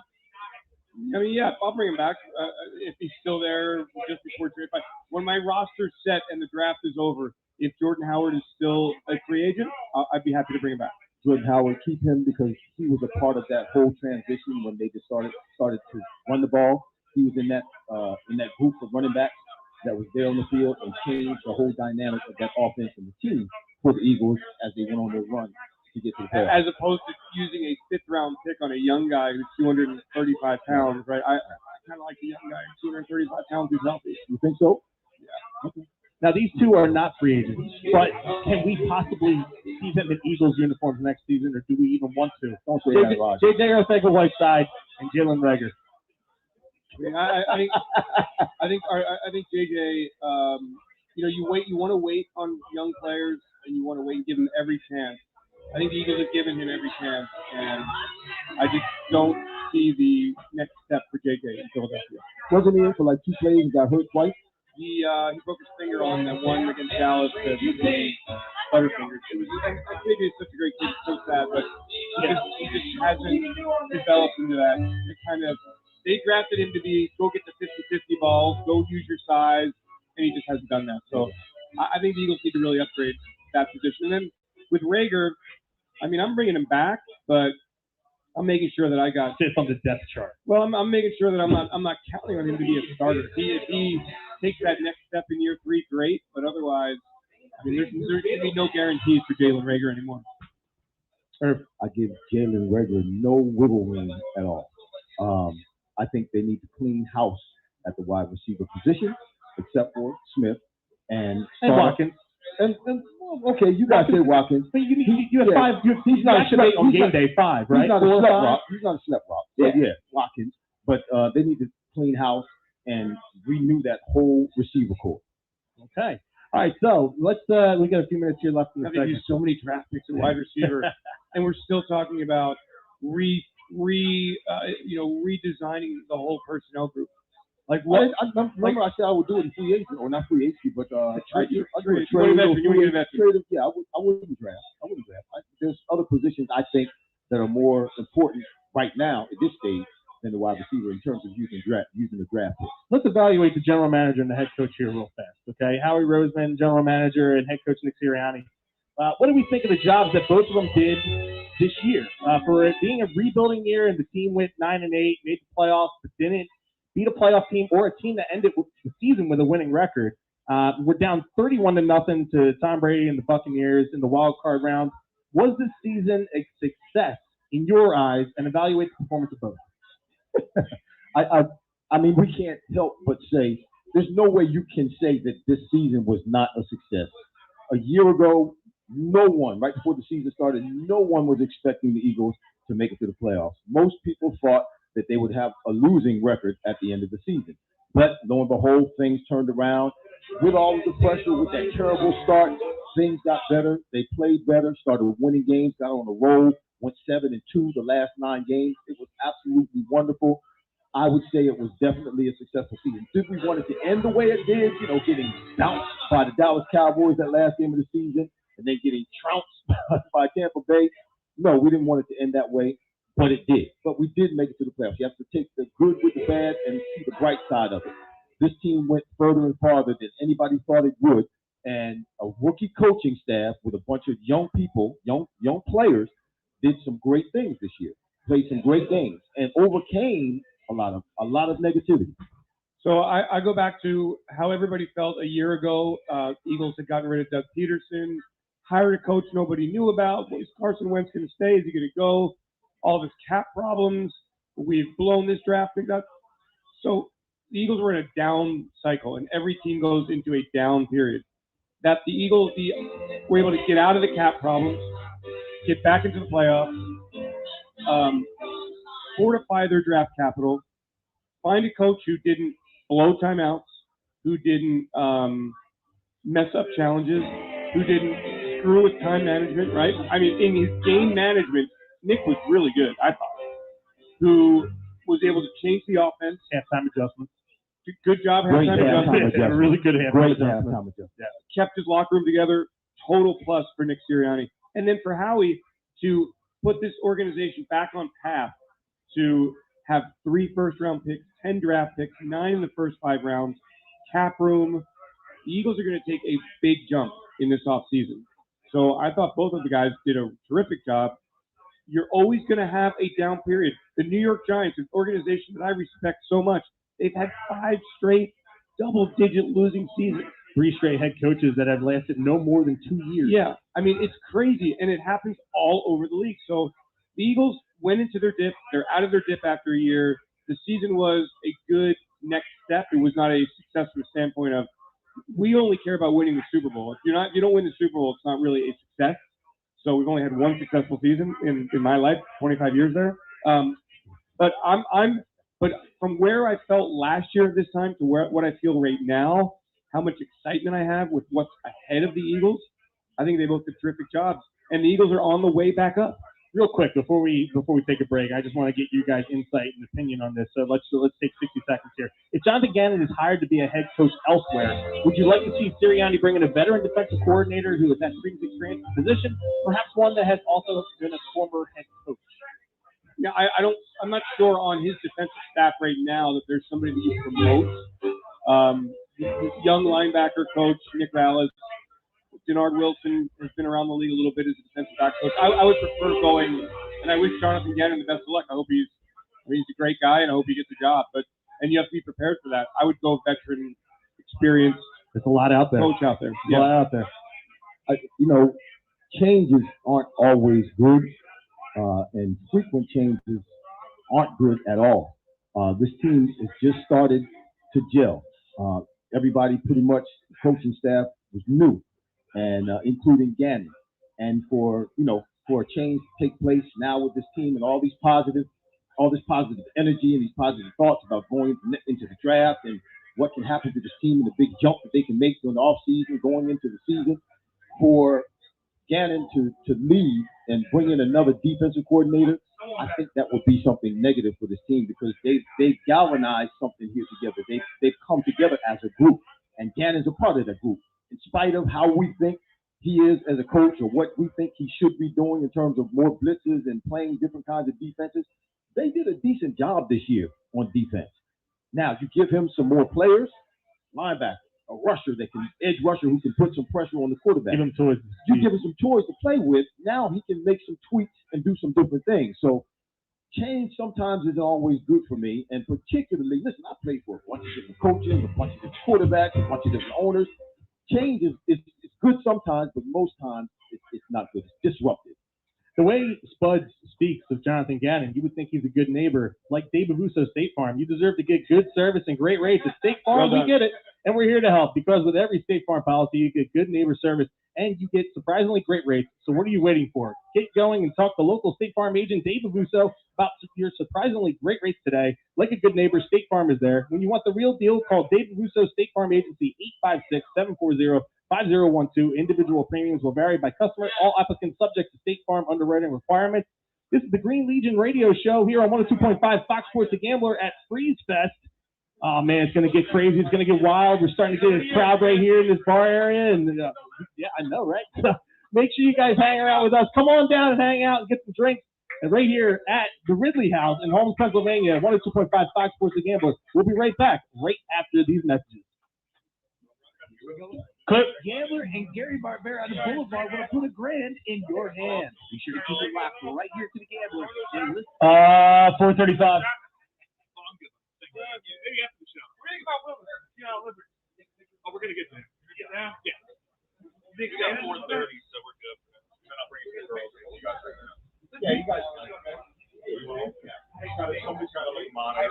I mean, yeah, I'll bring him back if he's still there just before trade. When my roster's set and the draft is over, if Jordan Howard is still a free agent, I'd be happy to bring him back. Jordan Howard, keep him because he was a part of that whole transition when they just started to run the ball. He was in that group of running backs that was there on the field and changed the whole dynamic of that offense and the team for the Eagles as they went on their run to get to the playoffs. As opposed to using a fifth-round pick on a young guy who's 235 pounds, right? I kind of like the young guy, 235 pounds, who's healthy. You think so? Yeah. Okay. Now, these two are not free agents, but can we possibly see them in Eagles uniforms next season, or do we even want to? Don't say that, Rodgers. J.J. Arcega-Whiteside and Jalen Reagor. I think JJ. You want to wait on young players, and you want to wait and give them every chance. I think the Eagles have given him every chance, and I just don't see the next step for JJ in Philadelphia. Wasn't he in for like 2 plays and got hurt twice? He broke his finger on that one against Dallas, the Butterfingers. JJ is such a great kid, so sad, but he just hasn't developed into that. They drafted him to be go get the 50-50 balls, go use your size, and he just hasn't done that. So I think the Eagles need to really upgrade that position. And then with Reagor, I mean, I'm bringing him back, but I'm making sure that I got sit on the depth chart. Well, I'm making sure that I'm not counting on him to be a starter. If he takes that next step in year 3, great. But otherwise, I mean, there's going to be no guarantees for Jalen Reagor anymore. I give Jalen Reagor no wiggle room at all. I think they need to clean house at the wide receiver position, except for Smith and Watkins. And okay, you guys say Watkins. But you have 5. He's not a on game day 5, right? He's not a slep rock. He's not a slep rock. Yeah, Watkins. But they need to clean house and renew that whole receiver corps. Okay. All right, so let's we got a few minutes here left in the segment. I've used so many draft picks at wide receiver, and we're still talking about redesigning the whole personnel group. Like what? Remember, I said I would do it in free agent, or not free agency, but I do a trade. Yeah, I wouldn't draft. There's other positions I think that are more important right now at this stage than the wide receiver in terms of using the draft pick. Let's evaluate the general manager and the head coach here real fast, okay? Howie Roseman, general manager, and head coach Nick Sirianni. What do we think of the jobs that both of them did this year? For it being a rebuilding year and the team went 9-8, made the playoffs, but didn't beat a playoff team or a team that ended the season with a winning record. We're down 31-0 to Tom Brady and the Buccaneers in the wild card round. Was this season a success in your eyes? And evaluate the performance of both. I mean, we can't help but say there's no way you can say that this season was not a success. A year ago, no one, right before the season started, no one was expecting the Eagles to make it to the playoffs. Most people thought that they would have a losing record at the end of the season. But lo and behold, things turned around. With all of the pressure, with that terrible start, things got better. They played better, started winning games, got on a roll, went 7-2 the last 9 games. It was absolutely wonderful. I would say it was definitely a successful season. Did we want it to end the way it did, getting bounced by the Dallas Cowboys that last game of the season and then getting trounced by Tampa Bay? No, we didn't want it to end that way. but it did. But we did make it to the playoffs. You have to take the good with the bad and see the bright side of it. This team went further and farther than anybody thought it would, and a rookie coaching staff with a bunch of young people, young players, did some great things this year. Played some great games and overcame a lot of negativity. So I go back to how everybody felt a year ago. Eagles had gotten rid of Doug Peterson, hired a coach nobody knew about. Is Carson Wentz going to stay? Is he going to go? All of his cap problems. We've blown this draft. So the Eagles were in a down cycle, and every team goes into a down period. That the Eagles were able to get out of the cap problems, get back into the playoffs, fortify their draft capital, find a coach who didn't blow timeouts, who didn't mess up challenges, who didn't screw with time management, right? I mean, in his game management, Nick was really good, I thought, who was able to change the offense. Halftime adjustments. Good job, halftime adjustment. Really good halftime adjustment. Yeah. Kept his locker room together. Total plus for Nick Sirianni. And then for Howie to put this organization back on path to have 3 first-round picks, 10 draft picks, 9 in the first 5 rounds, cap room. The Eagles are going to take a big jump in this offseason. So I thought both of the guys did a terrific job. You're always going to have a down period. The New York Giants, an organization that I respect so much, they've had 5 straight double-digit losing seasons. 3 straight head coaches that have lasted no more than 2 years. Yeah, I mean, it's crazy, and it happens all over the league. So the Eagles went into their dip. They're out of their dip after a year. The season was a good next step. It was not a success from the standpoint of we only care about winning the Super Bowl. If you don't win the Super Bowl, it's not really a success. So we've only had 1 successful season in my life, 25 years there. But from where I felt last year at this time to what I feel right now, how much excitement I have with what's ahead of the Eagles, I think they both did terrific jobs. And the Eagles are on the way back up. Real quick, before we take a break, I just want to get you guys' insight and opinion on this. So let's take 60 seconds here. If Jonathan Gannon is hired to be a head coach elsewhere, would you like to see Sirianni bring in a veteran defensive coordinator who has had previous experience in the position, perhaps one that has also been a former head coach? Yeah, I'm not sure on his defensive staff right now that there's somebody that you promote. This young linebacker coach, Nick Vallis, Denard Wilson has been around the league a little bit as a defensive back coach. I would prefer going, and I wish Jonathan Gannon the best of luck. I hope he's a great guy, and I hope he gets a job. And you have to be prepared for that. I would go veteran, experienced. There's a lot out there. Coach out there. A lot out there. Changes aren't always good, and frequent changes aren't good at all. This team has just started to gel. Everybody pretty much, the coaching staff was new, and including Gannon. And for a change to take place now with this team and all this positive energy and these positive thoughts about going into the draft and what can happen to this team and the big jump that they can make during the offseason, going into the season, for Gannon to leave and bring in another defensive coordinator, I think that would be something negative for this team because they've galvanized something here together. They've come together as a group, and Gannon's a part of that group. In spite of how we think he is as a coach or what we think he should be doing in terms of more blitzes and playing different kinds of defenses, they did a decent job this year on defense. Now, you give him some more players, linebacker, a rusher that can, edge rusher who can put some pressure on the quarterback. Give him toys. You give him some toys to play with. Now he can make some tweaks and do some different things. So change sometimes isn't always good for me. And particularly, listen, I played for a bunch of different coaches, a bunch of different quarterbacks, a bunch of different owners. Change is good sometimes, but most times it's not good. It's disruptive. The way Spud speaks of Jonathan Gannon, you would think he's a good neighbor. Like David Russo, State Farm. You deserve to get good service and great rates. At State Farm, we get it. And we're here to help because with every State Farm policy, you get good neighbor service and you get surprisingly great rates. So what are you waiting for? Get going and talk to local State Farm agent David Russo about your surprisingly great rates today. Like a good neighbor, State Farm is there. When you want the real deal, call David Russo State Farm Agency 856-740-5012. Individual premiums will vary by customer. All applicants subject to State Farm underwriting requirements. This is the Green Legion radio show here on 102.5 Fox Sports The Gambler at Freeze Fest. Oh, man, it's going to get crazy. It's going to get wild. We're starting to get a crowd right here in this bar area. And, yeah, I know, right? So make sure you guys hang around with us. Come on down and hang out and get some drinks. and right here at the Ridley House in Holmes, Pennsylvania, 102.5 Fox Sports The Gambler. We'll be right back right after these messages. Clip Gambler and Gary Barbera on the Boulevard want to put $1,000 in your hands. Be sure to keep it locked right here to the Gambler. And listen. 435. Maybe after the show. We're going to talk about Oh, we're going to get there. Yeah. Big 4:30, so we're good. I'm not bringing the girls. Yeah, you guys. Somebody's got to like monitor.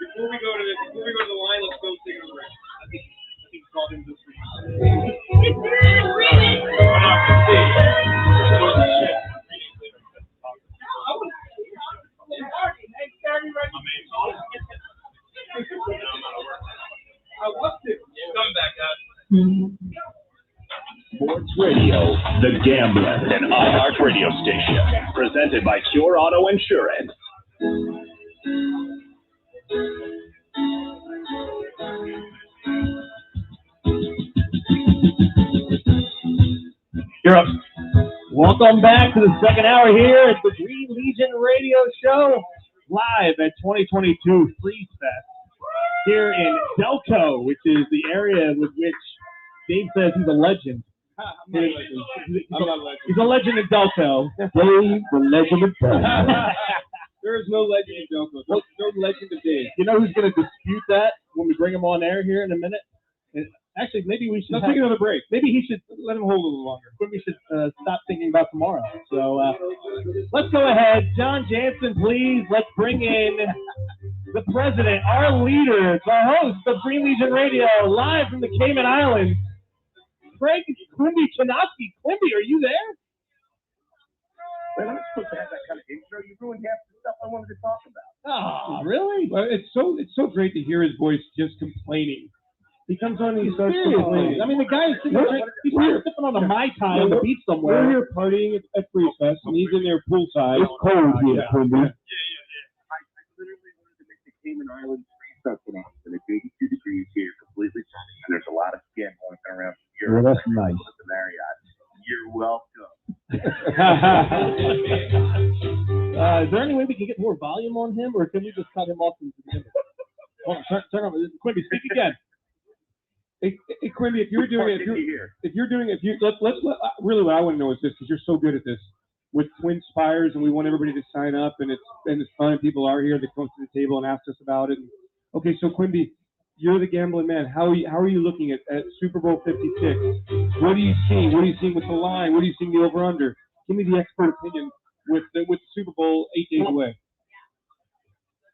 Before we go to the line, let's go take a break. I think called him this week. Sports Radio, The Gambler, an iHeart radio station, presented by Pure Auto Insurance. You're up. Welcome back to the second hour here at the Green Legion Radio Show, live at 2022 Freeze Fest here in Delco, which is the area with which Dave says he's a legend. He's a legend in Delco. Dave, the legend of Delco. There is no legend in Delco. No legend of Dave. You know who's going to dispute that when we bring him on air here in a minute? Actually, maybe we should take another break. Maybe he should let him hold a little longer. But we should stop thinking about tomorrow. So let's go ahead. John Jansen, please. Let's bring in the president, our leader, the host of Green Legion Radio, live from the Cayman Islands. Craig Quimby Chinoski. Quimby, are you there? Well, I'm supposed to have that kind of intro. You ruined half the stuff I wanted to talk about. Oh, really? Well, it's so great to hear his voice just complaining. He comes on and he starts complaining. I mean, the guy is sitting he's sipping on a Mai Tai on the beach somewhere. We're here partying at Freeze Fest, and he's in there poolside. It's cold here, Quimby. Yeah. I literally wanted to make the Cayman Islands Freeze Fest announcement at 82 degrees here, completely sunny, and there's a lot of skin walking around here. Well, that's nice. At the Marriott. You're welcome. Is there any way we can get more volume on him, or can we just cut him off from the beginning? Hold on, turn on. Quimby, speak again. Hey, Quimby, let's really what I want to know is this, because you're so good at this with Twin Spires, and we want everybody to sign up, and it's fun, and people are here. They come to the table and ask us about it. Okay, so Quimby, you're the gambling man. How are you looking at Super Bowl 56? What are you seeing? What are you seeing with the line? What are you seeing the over under? Give me the expert opinion with the Super Bowl 8 days away.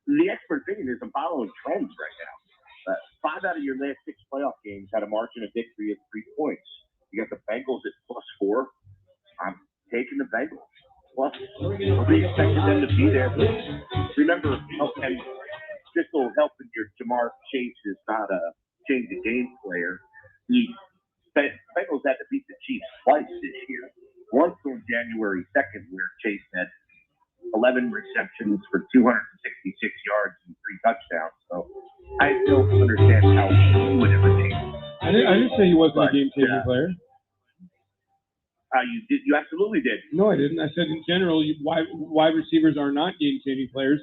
The expert opinion is I'm following trends right now. 5 out of your last 6 playoff games had a margin of victory of 3 points. You got the Bengals at +4. I'm taking the Bengals. Plus, nobody expected them to be there. But remember, and this will help in your Jamar Chase is not a change the game player. The Bengals had to beat the Chiefs twice this year. Once on January 2nd, where Chase had 11 receptions for 266 yards and 3 touchdowns. So I don't understand how he would ever change. I didn't say he wasn't a game-changing player. You did. You absolutely did. No, I didn't. I said in general, wide receivers are not game-changing players.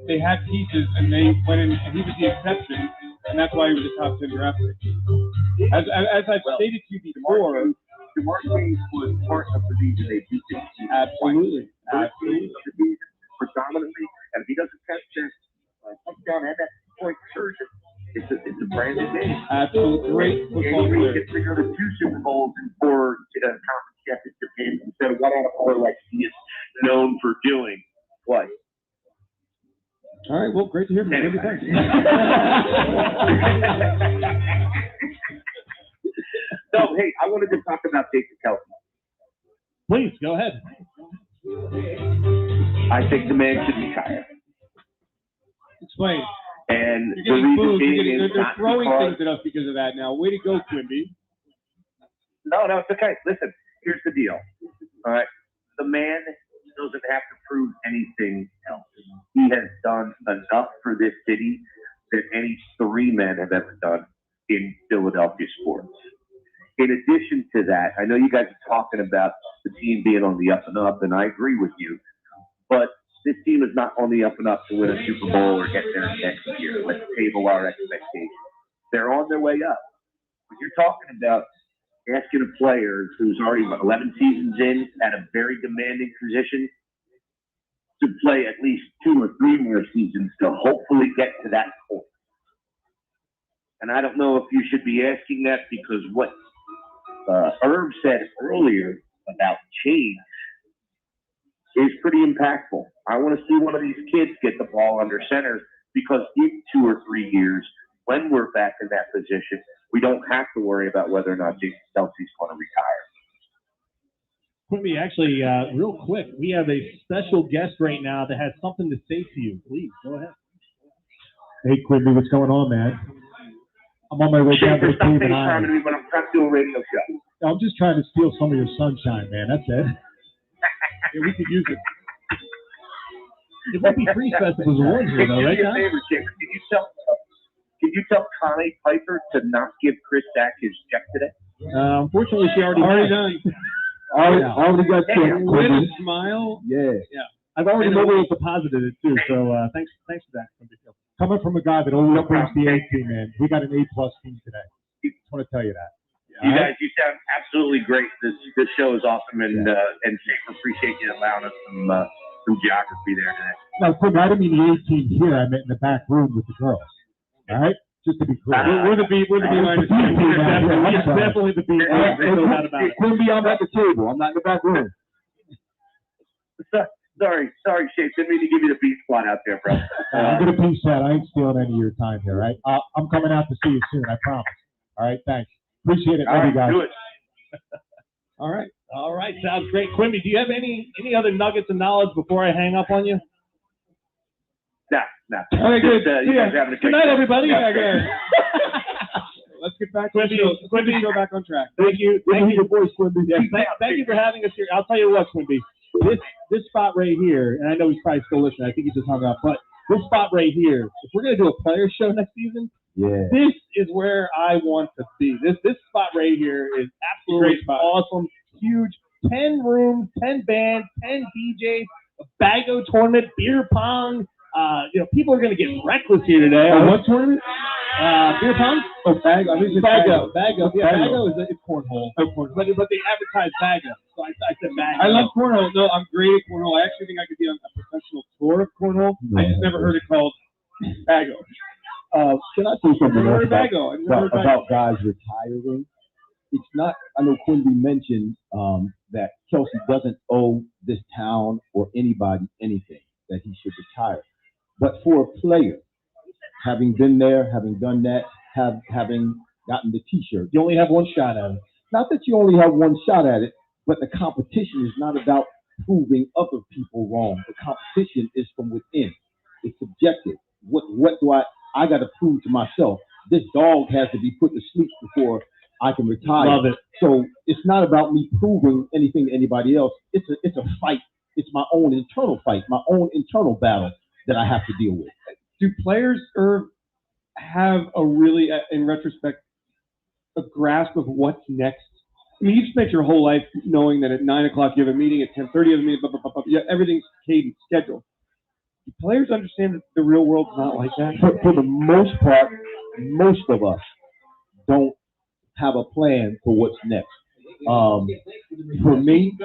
They had pieces, and they went in, and he was the exception, and that's why he was a top 10 draft pick. As I've stated to you before, Jamar Chase was part of the reason they beat the Chiefs. Absolutely. Predominantly, and if he doesn't catch that touchdown and that point conversion, it's a brand new game. Absolutely great football player. He gets to go to 2 Super Bowls and 4 conference championship games instead of 1 out of 4 like he is known for doing twice. All right, well, great to hear from you. Anyway. Thanks. So, hey, I wanted to talk about Jason Kelsey. Please, go ahead. I think the man should retire. Explain. And You're getting booed. They're throwing because... things at us because of that now. Way to go, Quimby. No, it's okay. Listen, here's the deal. All right. The man doesn't have to prove anything else. He has done enough for this city that any 3 men have ever done in Philadelphia sports. In addition to that, I know you guys are talking about the team being on the up and up, and I agree with you. But this team is not on the up and up to win a Super Bowl or get there next year. Let's table our expectations. They're on their way up. When you're talking about asking a player who's already 11 seasons in at a very demanding position to play at least 2 or 3 more seasons to hopefully get to that point. And I don't know if you should be asking that because what Irv said earlier about change is pretty impactful. I want to see one of these kids get the ball under center because in 2 or 3 years, when we're back in that position, we don't have to worry about whether or not Jason Kelsey's going to retire. Quimby, actually, real quick, we have a special guest right now that has something to say to you. Please, go ahead. Hey, Quimby, what's going on, man? I'm on my way down to the Cleveland Island. But I'm trying to do a radio show. I'm just trying to steal some of your sunshine, man. That's it. Yeah, we could use it. It might be free festivals awards here, though, right, Do me a John? favor, Jake. Can you tell Connie Piper to not give Chris Sack his check today? Unfortunately, she already done. Already got checked. With a smile. Yeah. I've already mobile deposited it, too, so thanks for that. Coming from a guy that only brings the A team, man. We got an A+ team today. Just want to tell you that. You guys, you sound absolutely great. This show is awesome, and Jake, appreciate you allowing us some geography there today. Now, Quimby, I didn't mean the A team here. I meant in the back room with the girls. All right? Just to be clear. We're the B line. Definitely the B. No doubt about it. Quimby, I'm at the table. I'm not in the back room. Sorry, Shake. Didn't mean to give you the B spot out there, bro. I'm going to peace out. I ain't stealing any of your time here, right? I'm coming out to see you soon, I promise. All right, thanks. Appreciate it. Love you guys. Do it. All right. Sounds great. Quimby, do you have any other nuggets of knowledge before I hang up on you? Nah. All right, good. You guys having a Good night, everybody. Yeah, good. Let's get back to the show. Quimby, go back on track. Thank you. Thank you, voice, Quimby. Yeah, thank you for having us here. I'll tell you what, Quimby. This spot right here, and I know he's probably still listening. I think he just hung up, but this spot right here, if we're going to do a player show next season, this is where I want to be. This spot right here is absolutely awesome, huge. 10 rooms, 10 bands, 10 DJs, a Bago tournament, beer pong. People are going to get reckless here today. What tournament? Beer pong? Oh, Bago. I think it's Bago. Yeah, Bago. Bago is cornhole. But they advertise Bago. So I said Bago. I love cornhole. No, I'm great at cornhole. I actually think I could be on a professional tour of cornhole. I just never heard it called Bago. Can I say something else about guys retiring? It's not, I know Quimby mentioned that Kelsey doesn't owe this town or anybody anything, that he should retire. But for a player, having been there, having done that, having gotten the T-shirt, you only have one shot at it. Not that you only have one shot at it, but the competition is not about proving other people wrong. The competition is from within. It's subjective. What do I got to prove to myself? This dog has to be put to sleep before I can retire. Love it. So it's not about me proving anything to anybody else. It's a fight. It's my own internal fight, my own internal battle that I have to deal with. Do players have a really, in retrospect, a grasp of what's next? I mean, you've spent your whole life knowing that at 9 o'clock you have a meeting, at 10:30 you have a meeting, everything's cadence, scheduled. Do players understand that the real world's not like that? For the most part, most of us don't have a plan for what's next. For me,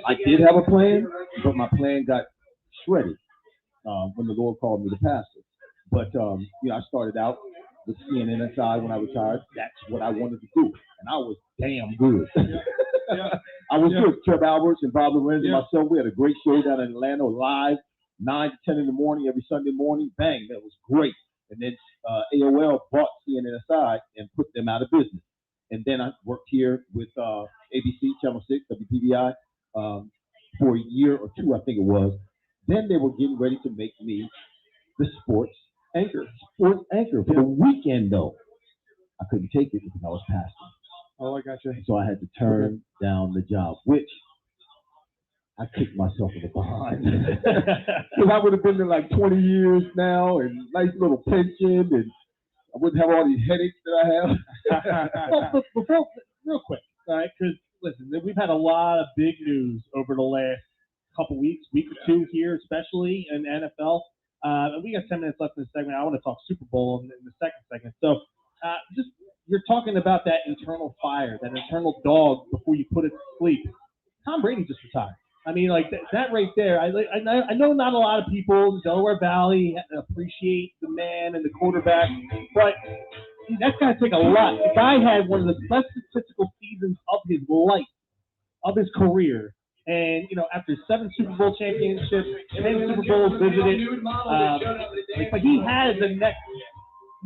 I did have a plan, but my plan got shredded when the Lord called me to pastor. But I started out with CNNSI when I retired. That's what I wanted to do, and I was damn good. I was good. Trev Alberts and Bob Lorenz and myself, we had a great show down in Atlanta, live, 9 to 10 in the morning every Sunday morning. Bang, that was great. And then AOL bought CNNSI and put them out of business. And then I worked here with ABC, Channel 6, WPBI, for a year or two, I think it was. Then they were getting ready to make me the sports anchor for the weekend, though. I couldn't take it because I was pastoring. Oh, I gotcha. So I had to turn down the job, which I kicked myself in the behind. Because I would have been there like 20 years now, and nice little pension, and I wouldn't have all these headaches that I have. Well, before, real quick, all right? Because listen, we've had a lot of big news over the last couple weeks, week or two here, especially in NFL. We got 10 minutes left in the segment. I want to talk Super Bowl in the second segment. So, you're talking about that internal fire, that internal dog before you put it to sleep. Tom Brady just retired. I mean, like that right there. I know not a lot of people in Delaware Valley appreciate the man and the quarterback, but that's got to take a lot. The guy had one of the best statistical seasons of his life, of his career, And, you know, after 7 Super Bowl championships, 10 Super Bowls visited, but he has the next,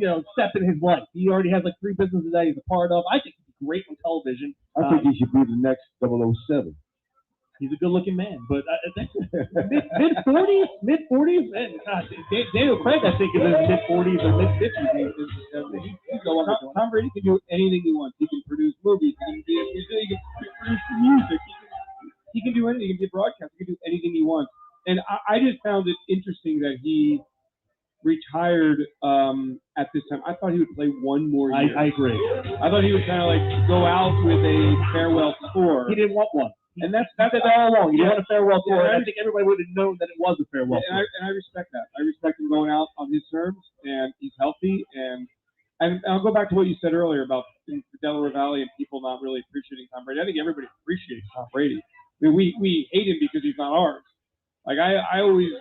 you know, step in his life. He already has like 3 businesses that he's a part of. I think he's great on television. I think he should be the next 007. He's a good-looking man, but mid-40s, and Daniel Craig, I think, is in his mid-40s or mid-50s. He's going on. Tom Brady can do anything he wants. He can produce movies. He can produce music. He can do anything. He can be a broadcaster. He can do anything he wants. And I just found it interesting that he retired at this time. I thought he would play one more year. I agree. I thought he would kind of like go out with a farewell tour. He didn't want one. And that's all along. You want a farewell tour. I think everybody would have known that it was a farewell tour. And I respect that. I respect him going out on his terms, and he's healthy. And I'll go back to what you said earlier about the Delaware Valley and people not really appreciating Tom Brady. I think everybody appreciates Tom Brady. I mean, we hate him because he's not ours. Like I always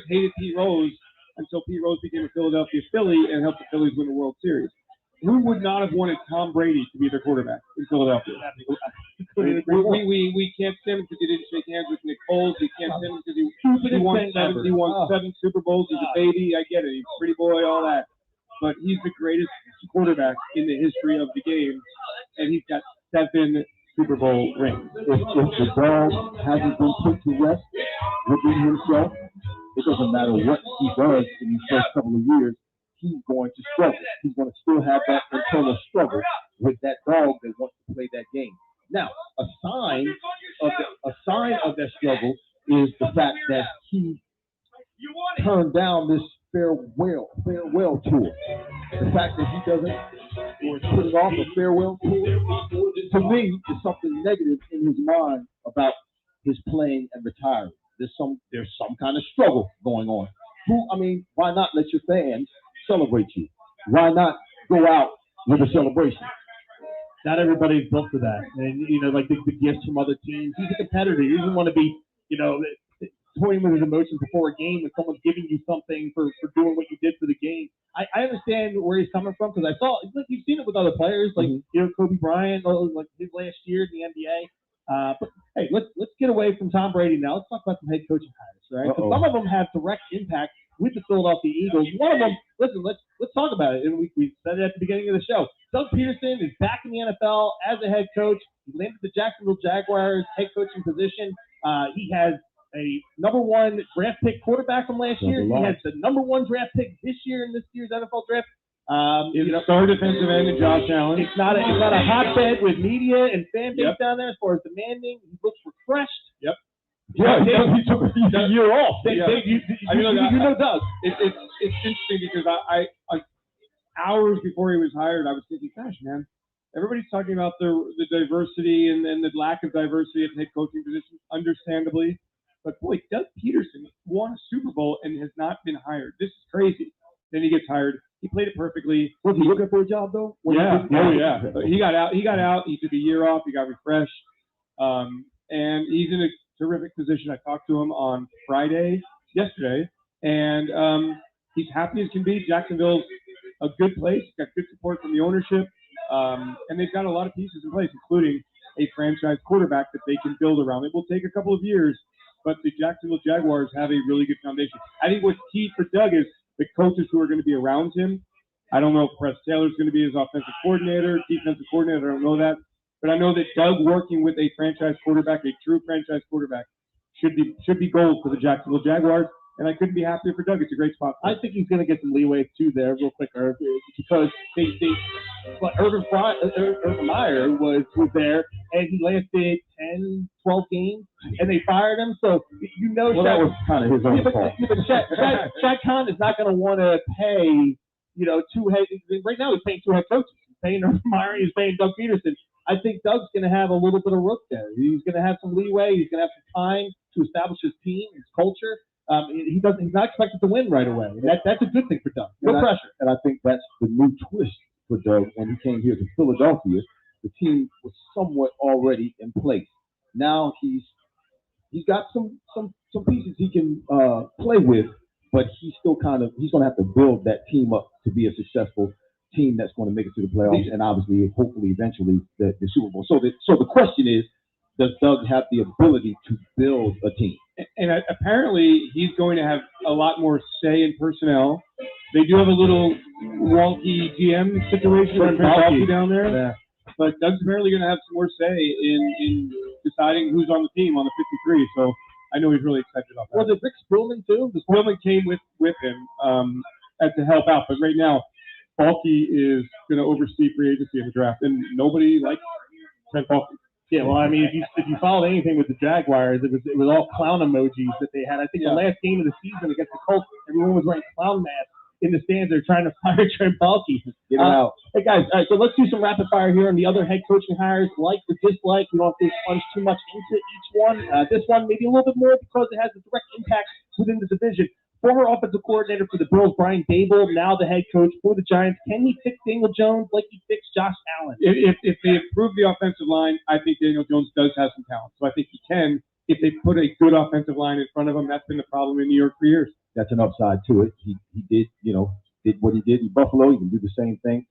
hated Pete Rose until Pete Rose became a Philadelphia Philly and helped the Phillies win the World Series. Who would not have wanted Tom Brady to be their quarterback in Philadelphia? We can't stand him because he didn't shake hands with Nick Foles. We can't stand him because he won 7 Super Bowls. He's a baby. I get it. He's a pretty boy, all that. But he's the greatest quarterback in the history of the game, and he's got 7 Super Bowl rings. If the dog hasn't been put to rest within himself, it doesn't matter what he does in these first couple of years. He's going to struggle. He's going to still have that internal struggle with that dog that wants to play that game. Now, a sign of that struggle is the fact that he turned down this farewell tour. The fact that he doesn't or is putting off a farewell tour, to me, is something negative in his mind about his playing and retiring. There's some kind of struggle going on. Why not let your fans celebrate you? Why not go out with a celebration? Not everybody's built for that. And, you know, like the gifts from other teams. He's a competitor. He doesn't want to be, you know, toying with his emotions before a game when someone's giving you something for doing what you did for the game. I understand where he's coming from because I saw, like, you've seen it with other players, like, you know, Kobe Bryant, or like his last year in the NBA. But hey, let's get away from Tom Brady now. Let's talk about some head coaching hires, right? So some of them have direct impact with the Philadelphia Eagles. One of them, listen, let's talk about it. And we said it at the beginning of the show. Doug Peterson is back in the NFL as a head coach. He landed the Jacksonville Jaguars head coaching position. He has a #1 draft pick quarterback from last year. He has the #1 draft pick this year in this year's NFL draft. Star defensive end and Josh Allen. It's not a hotbed with media and fan base down there as far as demanding. He looks refreshed. Yep. Yeah, he took a year off. You know Doug. It's interesting because I hours before he was hired, I was thinking, gosh, man, everybody's talking about the diversity and the lack of diversity at head coaching positions, understandably. But boy, Doug Peterson won a Super Bowl and has not been hired. This is crazy. Then he gets hired. He played it perfectly. Was he looking for a job though? Yeah. He got out. He took a year off. He got refreshed. And he's in a terrific position. I talked to him on yesterday, and he's happy as can be. Jacksonville's a good place. He's got good support from the ownership, and they've got a lot of pieces in place, including a franchise quarterback that they can build around. It will take a couple of years, but the Jacksonville Jaguars have a really good foundation. I think what's key for Doug is the coaches who are going to be around him. I don't know if Press Taylor's going to be his offensive coordinator, defensive coordinator. I don't know that. But I know that Doug working with a franchise quarterback, a true franchise quarterback, should be gold for the Jacksonville Jaguars. And I couldn't be happier for Doug. It's a great spot. I think he's going to get some leeway too there, real quick, Irv, because Urban Meyer was there, and he lasted 10, 12 games, and they fired him. So that was kind of his own fault. Shad Khan is not going to want to pay, two head. Right now, he's paying 2 head coaches. He's paying Urban Meyer. He's paying Doug Peterson. I think Doug's going to have a little bit of rook there. He's going to have some leeway. He's going to have some time to establish his team, his culture. He's not expected to win right away. That's a good thing for Doug. No pressure. And I think that's the new twist for Doug when he came here to Philadelphia. The team was somewhat already in place. Now he's got some pieces he can play with, but he's going to have to build that team up to be a successful team that's going to make it to the playoffs and obviously, hopefully, eventually the Super Bowl. So the question is, does Doug have the ability to build a team? And apparently he's going to have a lot more say in personnel. They do have a little wonky GM situation with Trent down there. Yeah. But Doug's apparently going to have some more say in deciding who's on the team on the 53. So I know he's really excited about that. Was it Rick Spillman too? Spillman came with him to help out. But right now, Balky is going to oversee free agency in the draft. And nobody likes Trent Balky. Yeah, well, I mean, if you followed anything with the Jaguars, it was all clown emojis that they had. I think the last game of the season against the Colts, everyone was wearing clown masks in the stands. They're trying to fire Trent Balky. Get him out. Hey guys, all right, so let's do some rapid fire here on the other head coaching hires, like or dislike. We don't have to plunge too much into each one. This one maybe a little bit more because it has a direct impact within the division. Former offensive coordinator for the Bills, Brian Dable, now the head coach for the Giants. Can he fix Daniel Jones like he fixed Josh Allen? If they improve the offensive line, I think Daniel Jones does have some talent. So I think he can. If they put a good offensive line in front of him, that's been the problem in New York for years. That's an upside to it. He did what he did in Buffalo. He can do the same thing.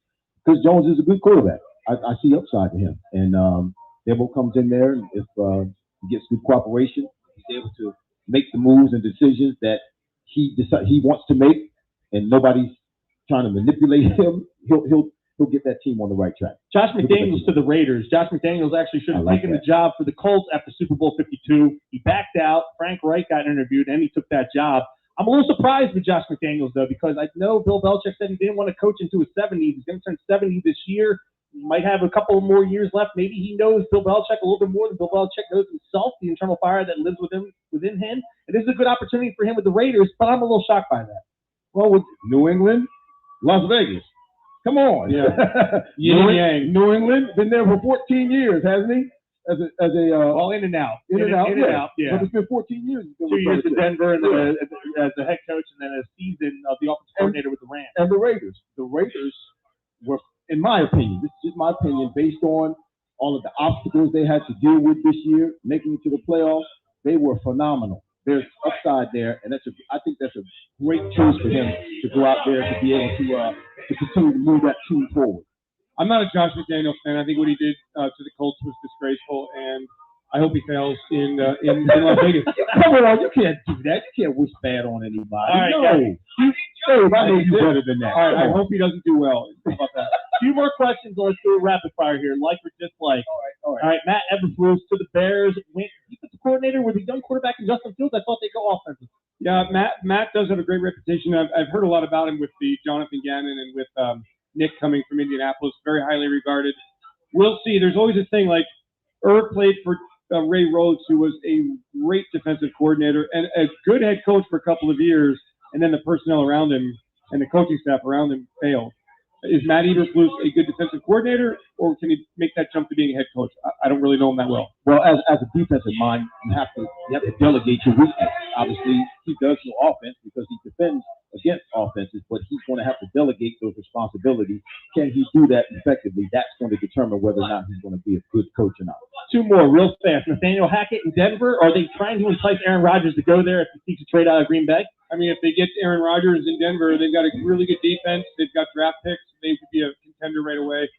Because Jones is a good quarterback. I see upside to him. And Dable comes in there, and if he gets good cooperation, he's able to make the moves and decisions that he wants to make, and nobody's trying to manipulate him, he'll get that team on the right track. Josh McDaniels to the Raiders. Josh McDaniels actually should have taken the job for the Colts after Super Bowl 52. He backed out. Frank Reich got interviewed, and he took that job. I'm a little surprised with Josh McDaniels, though, because I know Bill Belichick said he didn't want to coach into his 70s. He's going to turn 70 this year. He might have a couple more years left. Maybe he knows Bill Belichick a little bit more than Bill Belichick knows himself, the internal fire that lives within him. And this is a good opportunity for him with the Raiders, but I'm a little shocked by that. Well, with New England, Las Vegas. Come on. Yeah. New England, been there for 14 years, hasn't he? All in and out. In and out. Yeah. But it's been 14 years. 2 years in Denver, and then as the head coach, and then a season of the offensive coordinator with the Rams. And the Raiders. The Raiders were, in my opinion, this is just my opinion, based on all of the obstacles they had to deal with this year, making it to the playoffs, they were phenomenal. There's upside there, and I think that's a great choice for him to go out there to be able to continue to move that team forward. I'm not a Josh McDaniels fan. I think what he did to the Colts was disgraceful, and I hope he fails in Las Vegas. Come on, you can't do that. You can't wish bad on anybody. All right, I know you better than that. All right, I hope he doesn't do well. How about that? A few more questions, and let's do a rapid fire here, like or dislike. All right. Matt Eberflus to the Bears. Defensive coordinator with a young quarterback in Justin Fields. I thought they'd go offensive. Yeah, Matt does have a great reputation. I've heard a lot about him with the Jonathan Gannon and with Nick coming from Indianapolis, very highly regarded. We'll see. There's always a thing like Irv played for Ray Rhodes, who was a great defensive coordinator and a good head coach for a couple of years, and then the personnel around him and the coaching staff around him failed. Is Matt Eberflus a good defensive coordinator, or can he make that jump to being a head coach? I don't really know him that well. Well, as a defensive mind, you have to delegate your weakness. Obviously, he does no offense because he defends against offenses, but he's going to have to delegate those responsibilities. Can he do that effectively? That's going to determine whether or not he's going to be a good coach or not. Two more real fast. Nathaniel Hackett in Denver. Are they trying to entice Aaron Rodgers to go there if he seeks a trade out of Green Bay? I mean, if they get Aaron Rodgers in Denver, they've got a really good defense. They've got draft picks. They could be a contender right away.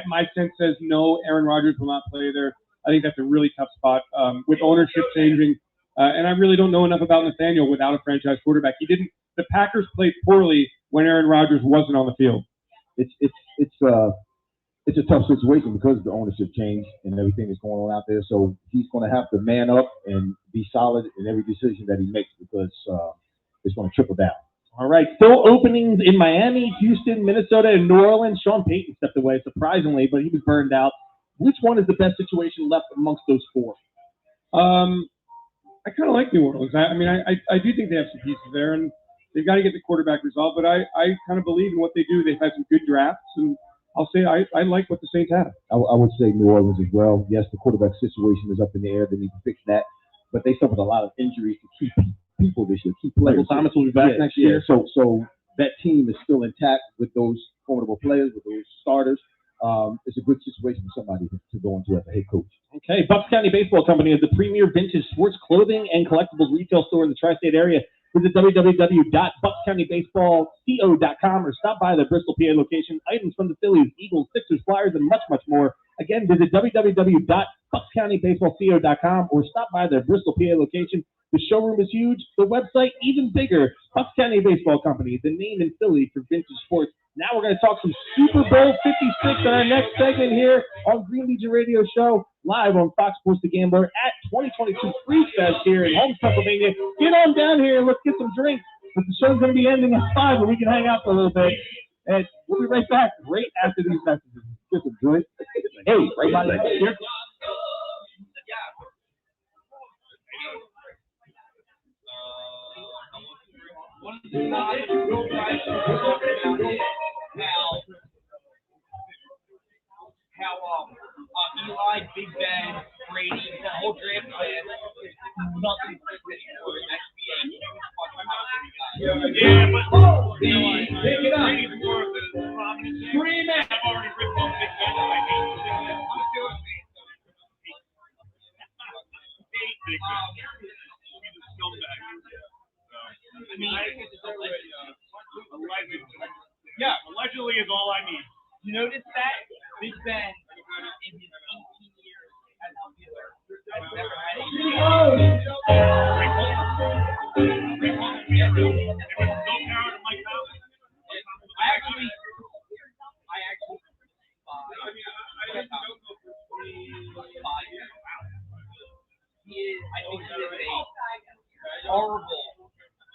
My sense says no, Aaron Rodgers will not play there. I think that's a really tough spot with ownership changing. And I really don't know enough about Nathaniel without a franchise quarterback. The Packers played poorly when Aaron Rodgers wasn't on the field. It's a tough situation because of the ownership change and everything that's going on out there. So he's going to have to man up and be solid in every decision that he makes because it's going to trickle down. All right. Still openings in Miami, Houston, Minnesota, and New Orleans. Sean Payton stepped away, surprisingly, but he was burned out. Which one is the best situation left amongst those four? I kind of like New Orleans. I do think they have some pieces there, and they've got to get the quarterback resolved. But I kind of believe in what they do. They've had some good drafts, and I'll say I like what the Saints have. I would say New Orleans as well. Yes, the quarterback situation is up in the air. They need to fix that. But they suffered a lot of injuries to key people this year, key players. Michael Thomas will be back next year. So that team is still intact with those formidable players, with those starters. It's a good situation for somebody to go into as a head coach. Okay, Bucks County Baseball Company is the premier vintage sports clothing and collectibles retail store in the tri-state area. Visit www.buckscountybaseballco.com or stop by the Bristol, PA location. Items from the Phillies, Eagles, Sixers, Flyers, and much, much more Again, visit www.buckscountybaseballco.com or stop by their Bristol, PA location. The showroom is huge. The website even bigger. Bucks County Baseball Company, the name in Philly for vintage sports. Now we're going to talk some Super Bowl 56 in our next segment here on Green Legion Radio Show, live on Fox Sports The Gambler at 2022 Free Fest here in Holmes, Pennsylvania. Get on down here and let's get some drinks. But the show's going to be ending at 5, and we can hang out for a little bit. And we'll be right back right after these messages. Get some drinks. Hey, right by here. How Eli, Big Ben, Brady, that whole draft class, nothing anymore. Yeah, but Brady's more of the prominent. Scream it! I've already ripped off Big Ben. I hate Big Ben. He's a scumbag. I mean, allegedly is all I need. You notice that? Big Ben, in his 18 years as a dealer, has never had a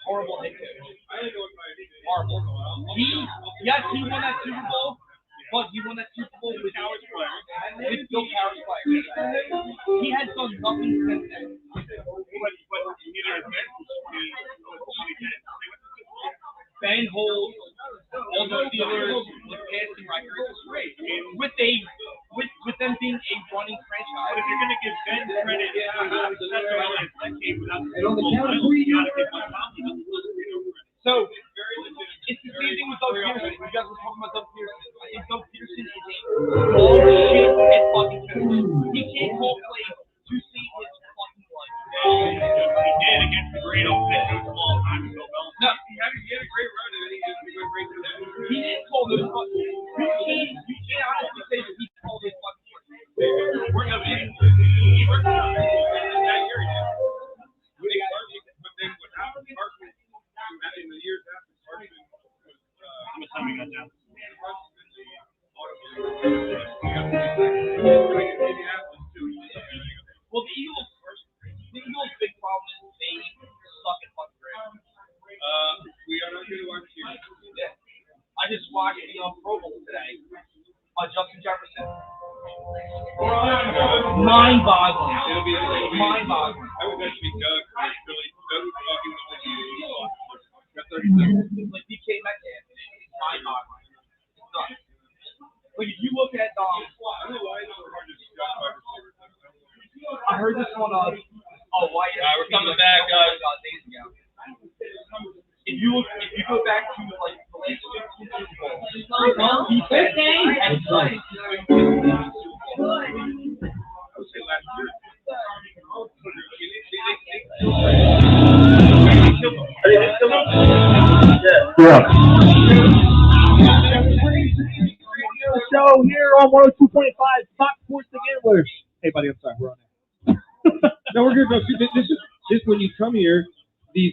horrible head coach. Horrible. Yes, he won that Super Bowl, but he won that Super Bowl with Coward's players. With Bill Coward's players. He has done nothing since then. Ben holds all the Steelers with passing records with them being a running franchise. But if you're going to give Ben credit for the success of LA's decade without the Super Bowl, you got to give him confidence. So, it's the same thing with Doug Peterson. You guys were talking about Doug Peterson. I think Doug Peterson is a bullshit head fucking coach. He can't call plays to save his fucking life. He did against the great old head coach of all time, Bill Belichick. No, he had a great run, and then he just went right to that. He didn't call those fucking plays. You can't honestly say that he called his fucking plays. We're going to be that year he did. But then what happened, Carson, in the years after Carson was, how much time we got down? Well, the Eagles' big problem is they suck at fucking ground. We are not going to watch here. Yeah. I just watched the Pro Bowl today. Justin Jefferson. Mind-boggling. Mind-boggling. I was actually Doug. Really, Doug was talking with you. Got 37. Like DK Metcalf. It's mind-boggling. It's nuts. Like if you look at I don't know why it's so hard to discuss wide receivers. I heard this one Wyatt. We're coming back, guys. Days ago. If you go back to like the last 15 Super Bowls, defense and play. Yeah. Show here on 102.5 Fox Sports The Gambler. Hey, buddy, I'm sorry, we're on there. No, we're good. No, this when you come here, these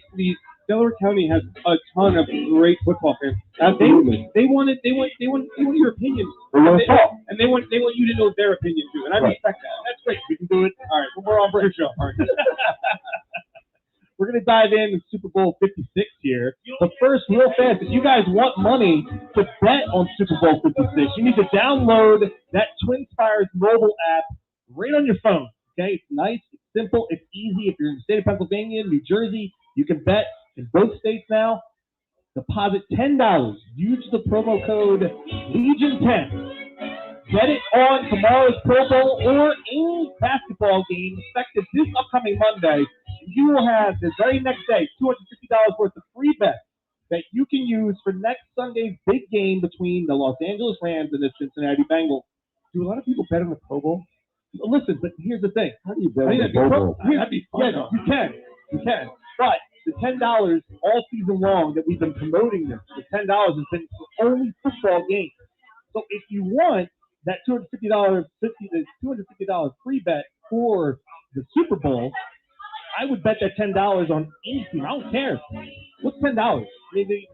Delaware County has a ton of great football fans. Absolutely. They want your opinion. And they want you to know their opinion too. And I respect that. That's great. We can do it. All right. We're on break. Show. All right. We're going to dive into Super Bowl 56 here. But first, real fast, if you guys want money to bet on Super Bowl 56, you need to download that TwinSpires mobile app right on your phone. Okay? It's nice, it's simple, it's easy. If you're in the state of Pennsylvania, New Jersey, you can bet in both states now. Deposit $10. Use the promo code LEGION10. Get it on tomorrow's Pro Bowl or any basketball game effective this upcoming Monday. You will have the very next day $250 worth of free bets that you can use for next Sunday's big game between the Los Angeles Rams and the Cincinnati Bengals. Do a lot of people bet on the Pro Bowl? Listen, but here's the thing. How do you bet on the Pro Bowl? That'd be fun. Yeah, you can. But the $10 all season long that we've been promoting this, the $10 has been for only football games. So if you want, that $250 free bet for the Super Bowl, I would bet that $10 on any team. I don't care. What's $10? I mean,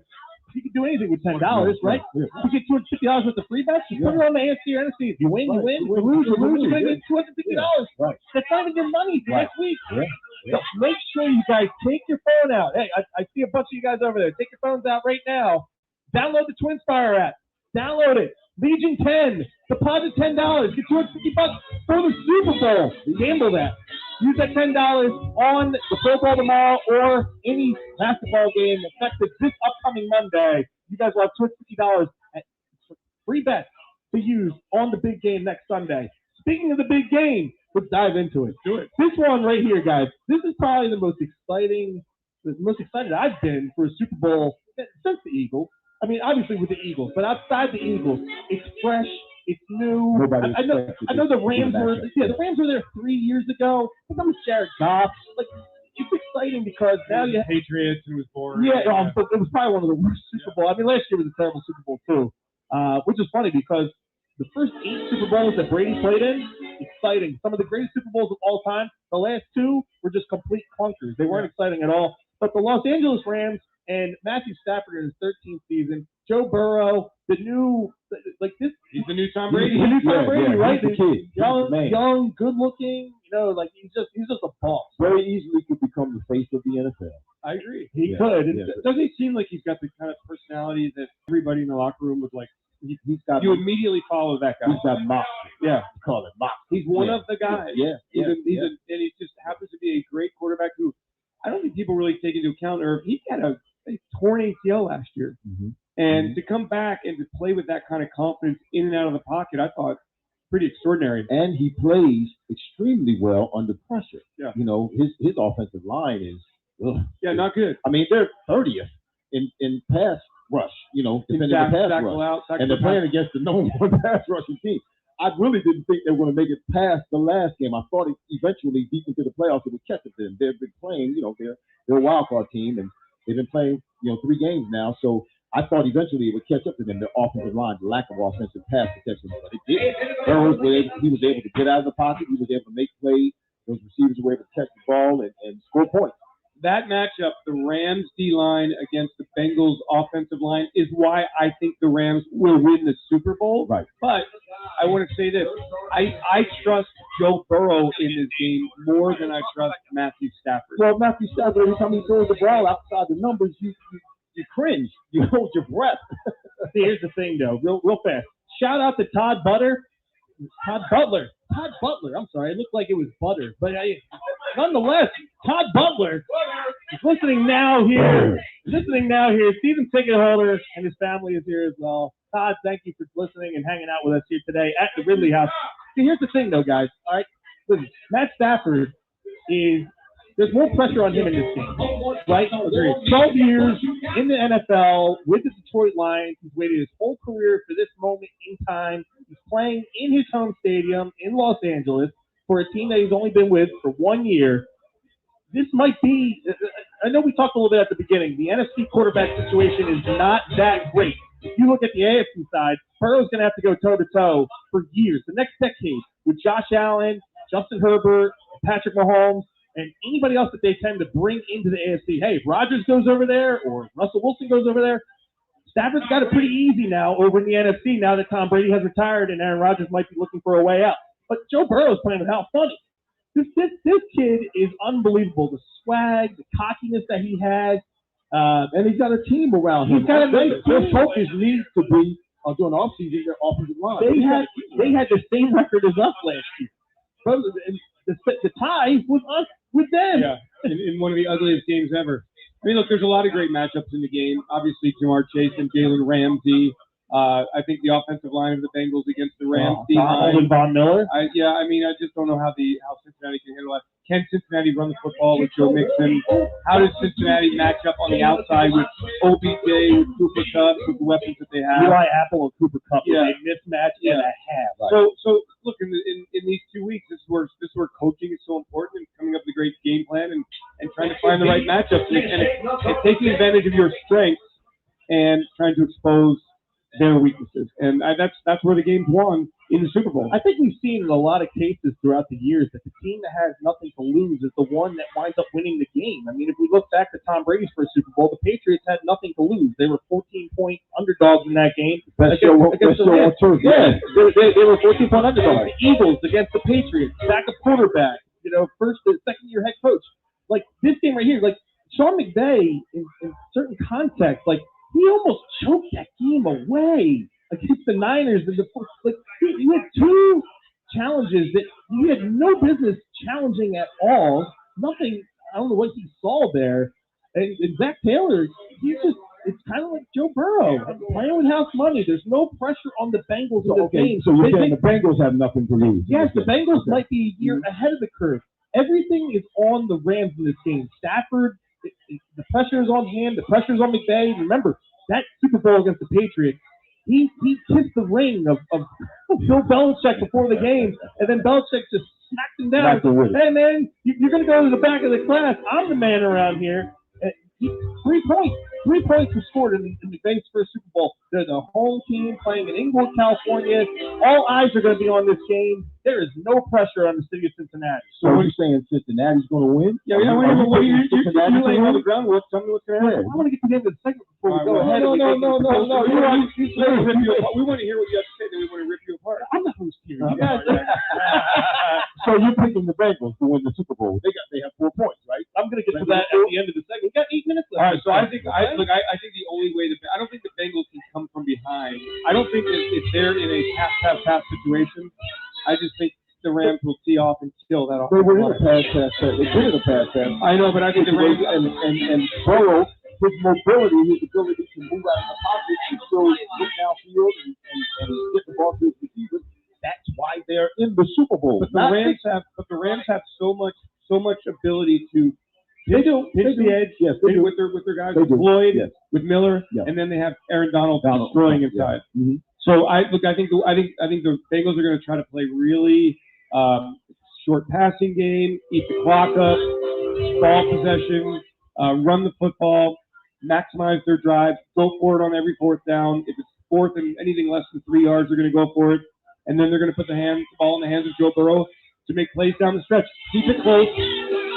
you can do anything with $10, right? You get $250 worth of free bets. You put it on the AFC or NFC. If you win, you win. If you lose, you're going to get $250. Right. That's not even your money for next week. Yeah. So make sure you guys take your phone out. Hey, I see a bunch of you guys over there. Take your phones out right now. Download the TwinSpire app. Download it. Legion 10. Deposit $10. Get $250 for the Super Bowl. Gamble that. Use that $10 on the Pro Bowl tomorrow or any basketball game effective this upcoming Monday. You guys will have $250 at free bets to use on the big game next Sunday. Speaking of the big game, let's dive into it. Do it. This one right here, guys. This is probably the most excited I've been for a Super Bowl since the Eagles. I mean, obviously with the Eagles, but outside the Eagles, it's fresh, it's new. I know the Rams were there 3 years ago. But that was Jared Goff. Like, it's exciting because now you have Patriots and was boring. but it was probably one of the worst Super Bowl. I mean, last year was a terrible Super Bowl too, which is funny because the first 8 Super Bowls that Brady played in, exciting. Some of the greatest Super Bowls of all time. The last 2 were just complete clunkers. They weren't exciting at all. But the Los Angeles Rams and Matthew Stafford in his 13th season, Joe Burrow, he's the new Tom Brady. He's the new Tom Brady, right? He's the kid. Young, good looking, like he's just a boss. Very easily could become the face of the NFL. I agree. He could. Yeah. Doesn't he seem like he's got the kind of personality that everybody in the locker room would like? He's got. You immediately follow that guy. He's got mox. Yeah, we call it mox. He's one of the guys. And he just happens to be a great quarterback who I don't think people really take into account. Or he had a torn ACL last year, and to come back and to play with that kind of confidence in and out of the pocket, I thought pretty extraordinary. And he plays extremely well under pressure. Yeah. His offensive line is not good. I mean, they're 30th in pass rush. Defending the pass rush, and they're playing against the number 1 pass rushing team. I really didn't think they were going to make it past the last game. I thought eventually deep into the playoffs it would catch up to them. They've been playing, they're a wild card team, and they've been playing, 3 games now. So I thought eventually it would catch up to them. Their offensive line, the lack of offensive pass protection, but it did. He was able to get out of the pocket. He was able to make plays. Those receivers were able to catch the ball and score points. That matchup, the Rams D-line against the Bengals offensive line, is why I think the Rams will win the Super Bowl. Right. But I want to say this. I trust Joe Burrow in this game more than I trust Matthew Stafford. Well, Matthew Stafford, every time he throws the ball outside the numbers, you cringe. You hold your breath. See, here's the thing, though, real fast. Shout out to Todd Butler. I'm sorry. It looked like it was butter. But nonetheless, Todd Butler is listening now here. Season ticket holder and his family is here as well. Todd, thank you for listening and hanging out with us here today at the Ridley House. See, here's the thing, though, guys. All right, listen, Matt Stafford there's more pressure on him in this game, right? 12 years in the NFL with the Detroit Lions. He's waited his whole career for this moment in time. He's playing in his home stadium in Los Angeles for a team that he's only been with for 1 year. This might be, I know we talked a little bit at the beginning, the NFC quarterback situation is not that great. If you look at the AFC side, Burrow's going to have to go toe-to-toe for years, the next decade, with Josh Allen, Justin Herbert, Patrick Mahomes, and anybody else that they tend to bring into the AFC. Hey, if Rodgers goes over there or Russell Wilson goes over there, Stafford's got it pretty easy now over in the NFC now that Tom Brady has retired and Aaron Rodgers might be looking for a way out. But Joe Burrow's playing without funny. This kid is unbelievable. The swag, the cockiness that he has. And he's got a team around him. He's got a nice Their team. focus needs to be during the offseason, their offensive line. They had the same record as us last year. The tie was us with them. Yeah, in one of the ugliest games ever. I mean, look, there's a lot of great matchups in the game. Obviously, Jamar Chase and Jalen Ramsey. I think the offensive line of the Bengals against the Rams. Von Miller. I just don't know how Cincinnati can handle that. Can Cincinnati run the football with Joe Mixon? How does Cincinnati match up on the outside with OBJ, with Cooper Kupp, with the weapons that they have? Eli Apple and Cooper Kupp. Yeah. A mismatch and a half. Right. So look, in these 2 weeks, this is where coaching is so important and coming up with a great game plan and trying to find the right matchups and taking advantage of your strengths and trying to expose their weaknesses, and that's where the game's won in the Super Bowl. I think we've seen in a lot of cases throughout the years that the team that has nothing to lose is the one that winds up winning the game. I mean, if we look back to Tom Brady's first Super Bowl, the Patriots had nothing to lose. They were 14-point underdogs in that game. Against the Rams. Yeah, they were 14-point underdogs. The Eagles against the Patriots, backup quarterback, first or second-year head coach. Like this game right here, like Sean McVay, in certain contexts, like he almost choked that game away against the Niners. And he had two challenges that he had no business challenging at all. Nothing. I don't know what he saw there. And Zach Taylor, it's kind of like Joe Burrow playing with house money. There's no pressure on the Bengals in this game. So you're saying the Bengals have nothing to lose? Yes, the Bengals might be a year ahead of the curve. Everything is on the Rams in this game. Stafford, the pressure is on him. The pressure is on McVay. Remember, that Super Bowl against the Patriots, he kissed the ring of Bill Belichick before the game, and then Belichick just smacked him down. Hey, man, you're going to go to the back of the class. I'm the man around here. 3 points. 3 points were scored in McVay's first Super Bowl. They're the home team playing in Inglewood, California. All eyes are going to be on this game. There is no pressure on the city of Cincinnati. So are you saying Cincinnati's going to win? Yeah, you're laying on the groundwork. Tell me what's going to happen. I want to get to the end of the segment before we go ahead. No. We want to hear what you have to say, then we want to rip you apart. I'm the host here. So you're picking the Bengals to win the Super Bowl. They have 4 points, right? I'm going to get to that at the end of the segment. We got 8 minutes left. All right, so I think the only way I don't think the Bengals can come from behind. I don't think that if they're in a pass situation, I just think the Rams will tee off and kill that off. They were in a pass. They did a pass. I know, but I think the Rams and Burrow, his mobility, his ability to move out of the pocket and still get downfield and get the ball to his receivers. That's why they're in the Super Bowl. But the Rams have so much ability to pitch the edge. Yes, with their guys, with Floyd, with Miller, and then they have Aaron Donald destroying inside. Yeah. Mm-hmm. So I think the Bengals are going to try to play really short passing game, eat the clock up, ball possession, run the football, maximize their drive, go for it on every fourth down. If it's fourth and anything less than 3 yards, they're going to go for it. And then they're going to put the ball in the hands of Joe Burrow to make plays down the stretch. Keep it close,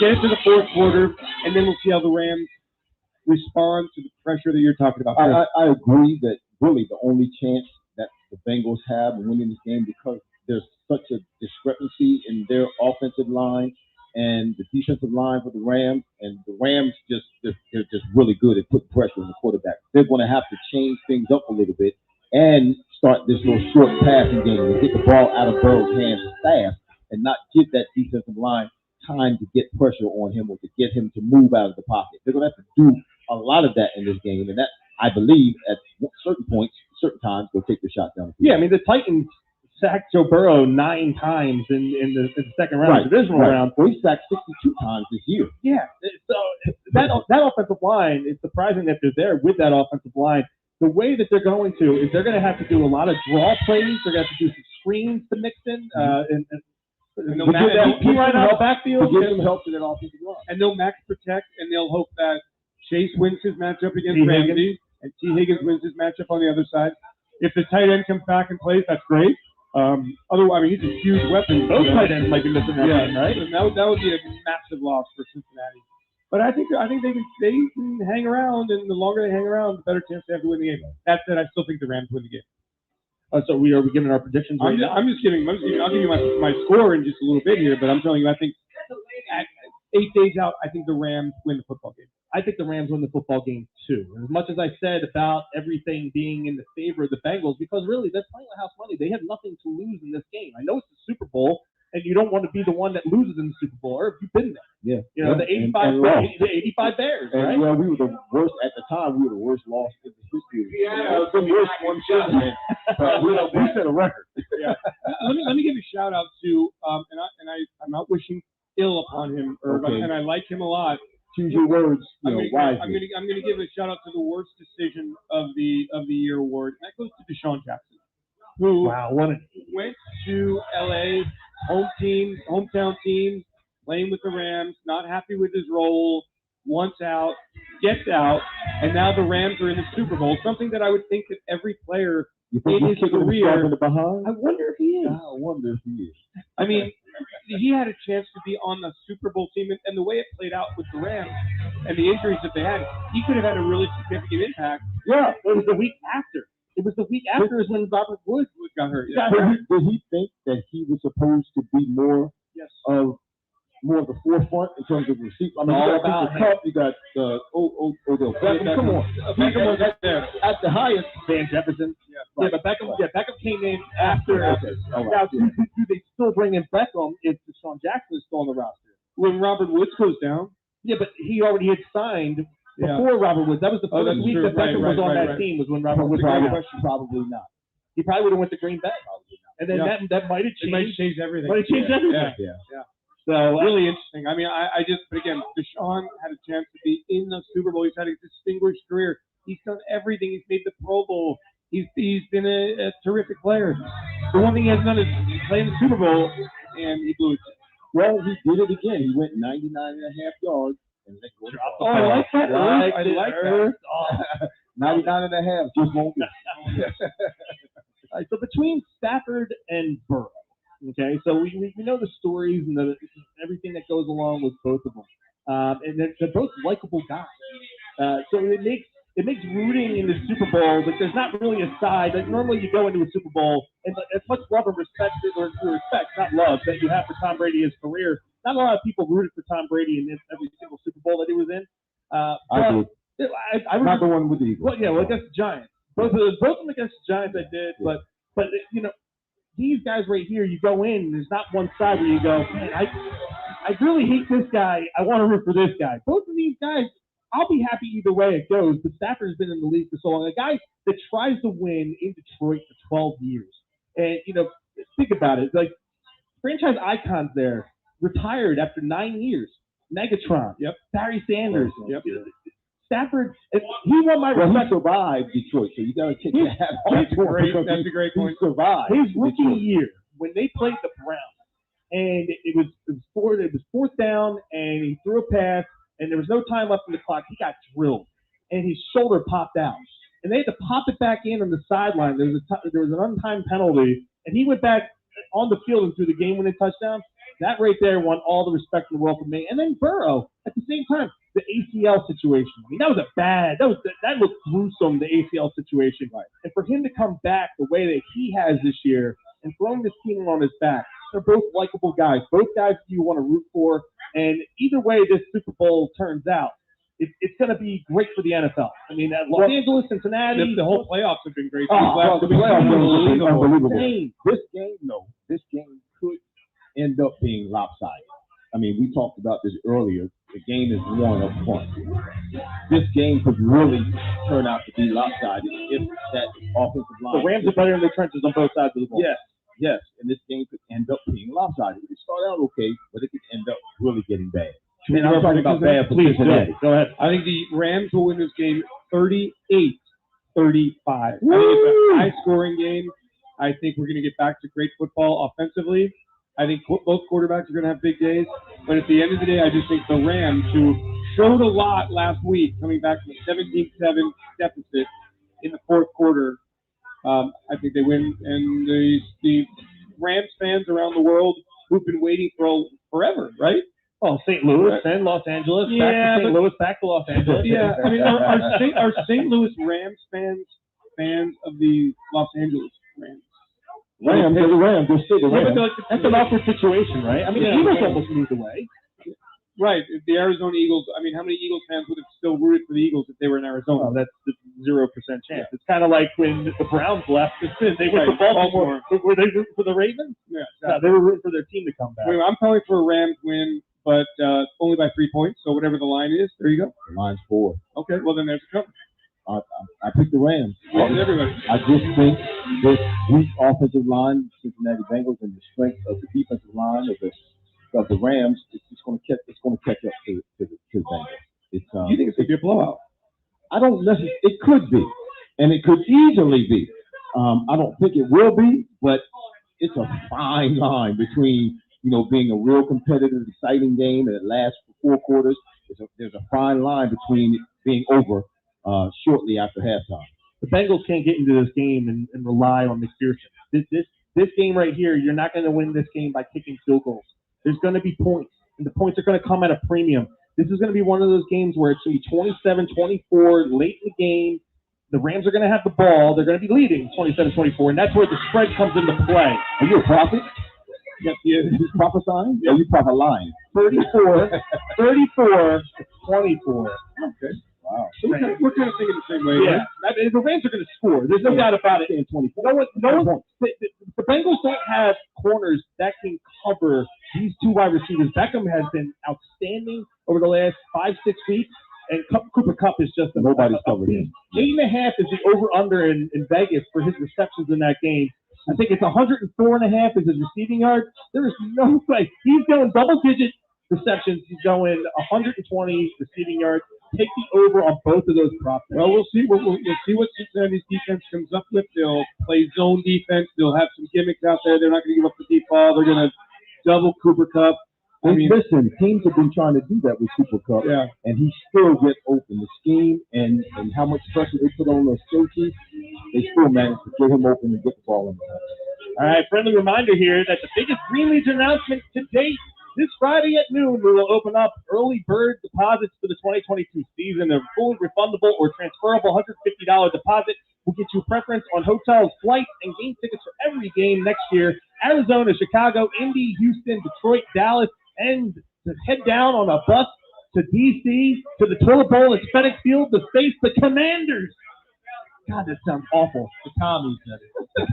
get it to the fourth quarter, and then we'll see how the Rams respond to the pressure that you're talking about. I agree that really the only chance that the Bengals have of winning this game, because there's such a discrepancy in their offensive line and the defensive line for the Rams, and the Rams they're just really good at putting pressure on the quarterback. They're going to have to change things up a little bit and start this little short passing game and get the ball out of Burrow's hands fast and not give that defensive line time to get pressure on him or to get him to move out of the pocket. They're going to have to do a lot of that in this game, and that, I believe, at certain points, certain times, they'll take the shot down the field. Yeah, I mean, the Titans sacked Joe Burrow 9 times in the second round, divisional round. Well, he sacked 62 times this year. Yeah, so that offensive line, it's surprising that they're there with that offensive line. The way that they're going to is they're going to have to do a lot of draw plays. They're going to have to do some screens to mix in, and they'll right out backfield. Give them help to that offensive line. And they'll max protect, and they'll hope that Chase wins his matchup against Ramsey, and T. Higgins wins his matchup on the other side. If the tight end comes back and plays, that's great. Otherwise, I mean, he's a huge weapon. Those tight ends might be missing that game, right? That would be a massive loss for Cincinnati. But I think they can hang around, and the longer they hang around, the better chance they have to win the game. That said, I still think the Rams win the game. So are we giving our predictions? I'll give you my score in just a little bit here, but I'm telling you, I think at 8 days out, I think the Rams win the football game. I think the Rams win the football game too. As much as I said about everything being in the favor of the Bengals, because really they're playing with house money. They have nothing to lose in this game. I know it's the Super Bowl, and you don't want to be the one that loses in the Super Bowl, or if you've been there. Yeah. You know, the 85 Bears, right? Well, we were the worst at the time. We were the worst loss in the history. Yeah, the worst one season. We set a record. Yeah. Let me give a shout out to I'm not wishing ill upon him, and I like him a lot. Choose your words. I'm going to give a shout out to the worst decision of the year award, and that goes to Deshaun Jackson, who went to LA, hometown team, playing with the Rams, not happy with his role, wants out, gets out, and now the Rams are in the Super Bowl. Something that I would think that every player in his career. Behind? I wonder if he is. I wonder if he is. I mean, he had a chance to be on the Super Bowl team, and the way it played out with the Rams and the injuries that they had, he could have had a really significant impact. Yeah, it was the week after. It was the week after is when Robert Woods got hurt. Yeah. Did he think that he was supposed to be more of the forefront in terms of receipt? I mean, All you got about Cooper Kupp, you got Odell Beckham. Come on, Beckham was there at the highest. Van Jefferson. Yeah, but Beckham came in after. Okay. All right. Now, do they still bring in Beckham if Deshaun Jackson is still on the roster? When Robert Woods goes down. Yeah, but he already had signed before Robert Woods. That was the first week that Beckham was on that team was when Robert Woods got out. Probably not. He probably would have went to Green Bay. And then that might have changed. It might change everything. Might have changed everything. Yeah. So really interesting. I mean, I just, but again, Deshaun had a chance to be in the Super Bowl. He's had a distinguished career. He's done everything. He's made the Pro Bowl. He's been a terrific player. The one thing he hasn't done is play in the Super Bowl, and he blew it. Well, he did it again. He went 99.5 yards and let go. Oh, I like that. I like that. 99.5 just won't be. So between Stafford and Burrow, okay, so we know the stories and everything that goes along with both of them, and they're both likable guys. So it makes rooting in the Super Bowl, but there's not really a side. Like normally you go into a Super Bowl, and as much love and respect, not love, that you have for Tom Brady his career, not a lot of people rooted for Tom Brady in every single Super Bowl that he was in. I did. I not the one with the Eagles. Well, yeah, well, against the Giants. Both of them against the Giants I did, but you know, these guys right here, you go in, there's not one side where you go, man, I really hate this guy. I want to root for this guy. Both of these guys, I'll be happy either way it goes, but Stafford's been in the league for so long. A guy that tries to win in Detroit for 12 years. And, you know, think about it. Like, franchise icons there retired after 9 years. Megatron. Yep. Barry Sanders. Yep. Stafford, he won my respect. He survived Detroit, so you got to take that. That's a great point. He survived. His rookie year, when they played the Browns, and it was fourth down, and he threw a pass, and there was no time left in the clock. He got drilled, and his shoulder popped out, and they had to pop it back in on the sideline. There was an untimed penalty, and he went back on the field and threw the game-winning touchdown. That right there won all the respect in the world from me. And then Burrow, at the same time, the ACL situation. I mean, that looked gruesome, the ACL situation. Right. And for him to come back the way that he has this year and throwing this team on his back, they're both likable guys. Both guys you want to root for. And either way this Super Bowl turns out, it's going to be great for the NFL. I mean, Los Angeles, Cincinnati. The whole playoffs have been great. The playoffs have been unbelievable. This game could end up being lopsided. I mean, we talked about this earlier. The game is won up front. This game could really turn out to be lopsided if that offensive line. The Rams are better in the trenches on both sides of the ball. Yes, and this game could end up being lopsided. It could start out okay, but it could end up really getting bad. And I'm talking about bad for Cincinnati. Go ahead. I think the Rams will win this game 38-35. I think it's a high-scoring game. I think we're going to get back to great football offensively. I think both quarterbacks are going to have big days. But at the end of the day, I just think the Rams, who showed a lot last week, coming back from a 17-7 deficit in the fourth quarter, I think they win. And the Rams fans around the world who've been waiting for forever, right? Oh, St. Louis and Los Angeles. Back to St. Louis, back to Los Angeles. Yeah, I mean, are St. Louis Rams fans of the Los Angeles Rams? Rams, that's an awkward situation, right? I mean, the Eagles almost moved away. Right. The Arizona Eagles, I mean, how many Eagles fans would have still rooted for the Eagles if they were in Arizona? Oh, that's 0% chance. Yeah. It's kind of like when the Browns left. They went to Baltimore. Were they rooting for the Ravens? Yeah. No, they were rooting for their team to come back. I'm calling for a Rams win, but only by 3 points. So whatever the line is, there you go. The line's 4. Okay, well, then there's a cover. I picked the Rams. Everybody. I just think this weak offensive line, Cincinnati Bengals, and the strength of the defensive line of the Rams, it's going to catch up to the Bengals. You think it's going to be a blowout? I don't necessarily. It could be, and it could easily be. I don't think it will be, but it's a fine line between being a real competitive, exciting game and it lasts for 4 quarters. There's a fine line between being over shortly after halftime. The Bengals can't get into this game and rely on McPherson. This game right here, you're not going to win this game by kicking field goals. There's going to be points, and the points are going to come at a premium. This is going to be one of those games where it's going to be 27-24 late in the game. The Rams are going to have the ball. They're going to be leading 27-24, and that's where the spread comes into play. Are you a prophet? Yes, you prophesying? Yeah. Or you prophet lying? 34-24. Okay. Wow. So we're kind of thinking the same way. Yeah. I mean, the Rams are going to score. There's no doubt about it. The Bengals don't have corners that can cover these two wide receivers. Beckham has been outstanding over the last 5-6 weeks, and Cooper Kupp is just nobody's covered him. 8.5 is the over/under in Vegas for his receptions in that game. I think it's 104.5 is his receiving yards. There is no way. He's going double-digit receptions. He's going 120 receiving yards. Take the over on both of those props. Well, we'll see. We'll see what Cincinnati's defense comes up with. They'll play zone defense. They'll have some gimmicks out there. They're not going to give up the deep ball. They're going to double Cooper Kupp. Listen, teams have been trying to do that with Cooper Kupp, and he still gets open. The scheme and how much pressure they put on those safeties, they still manage to get him open and get the ball in the hands. All right, friendly reminder here that the biggest Green Legion announcement to date, this Friday at noon, we will open up early bird deposits for the 2022 season. A fully refundable or transferable $150 deposit will get you preference on hotels, flights, and game tickets for every game next year. Arizona, Chicago, Indy, Houston, Detroit, Dallas, and to head down on a bus to D.C., to the Toilet Bowl at FedEx Field to face the Commanders. God, that sounds awful. The Commies. The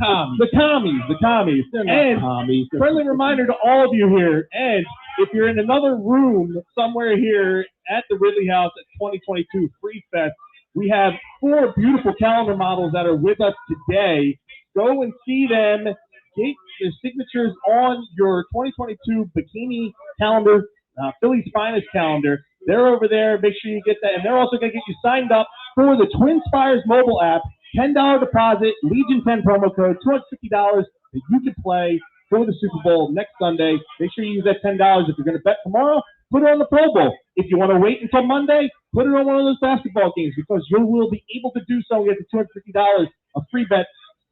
Commies. They're not and Commies. Friendly reminder to all of you here, and if you're in another room somewhere here at the Ridley House at 2022 Free Fest, we have 4 beautiful calendar models that are with us today. Go and see them. Get their signatures on your 2022 bikini calendar, Philly's finest calendar. They're over there. Make sure you get that. And they're also going to get you signed up for the Twin Spires mobile app. $10 deposit, Legion 10 promo code, $250 that you can play for the Super Bowl next Sunday. Make sure you use that $10 if you're going to bet tomorrow. Put it on the Pro Bowl. If you want to wait until Monday, put it on one of those basketball games because you will be able to do so. You get the $250 a free bet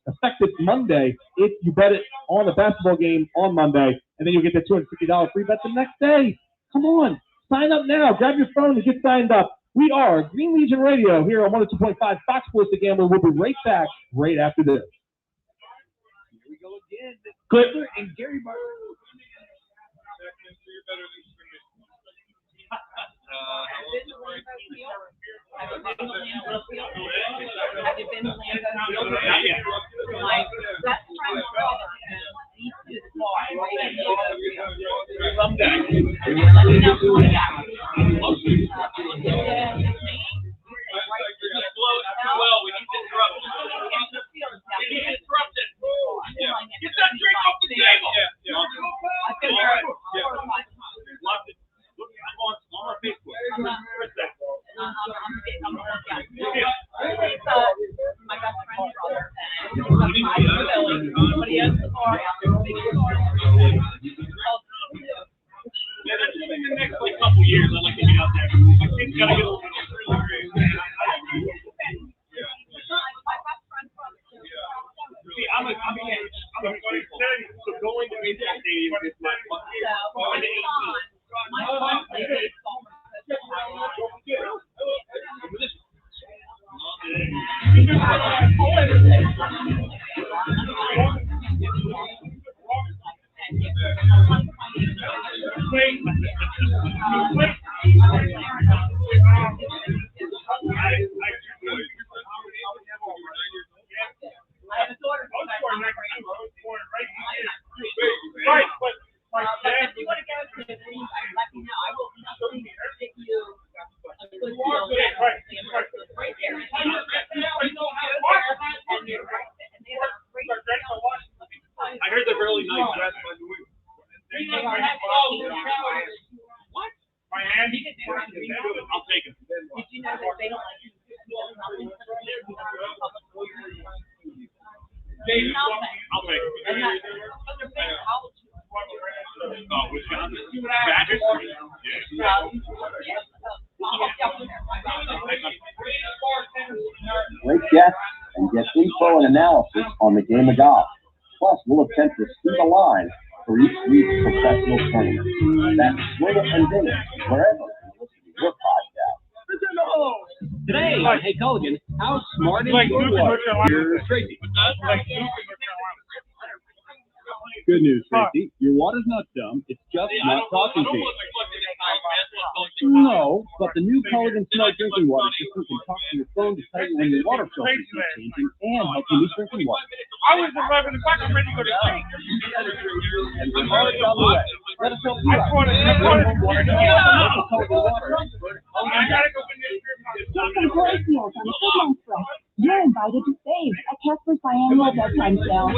effective Monday if you bet it on a basketball game on Monday, and then you'll get the $250 free bet the next day. Come on. Sign up now. Grab your phone and get signed up. We are Green Legion Radio here on 102.5 Fox Sports The Gambler. We'll be right back right after this. Here we go again. Clipper and Gary Barber. I heard they're really nice. What? My hand? I'll take it. Did you know that they don't like you? I'll take it. Oh, Wisconsin? Badgers? Yeah. great guests, and get info and analysis on the game of golf. Plus, we'll attempt to see the line for each week's professional tournament. That's Swing It and Ding It, wherever you listen to your podcast. Today on Hey Culligan, how smart is your water? Here's Tracy. Good news, Tracy. Your water's not dumb. It's just not talking to you. No, but the new Culligan Smart Drinking Water System can talk to your phone to tell you when your water filter is changing and help you meet drinking water. I was arriving in the back. I'm ready to go to sleep. And we're already on the way. Let us help you out. Water can help a local Culligan water expert. I gotta go in there. Some great deals on Food Month. You're invited to save at Casper's biannual bedtime sale.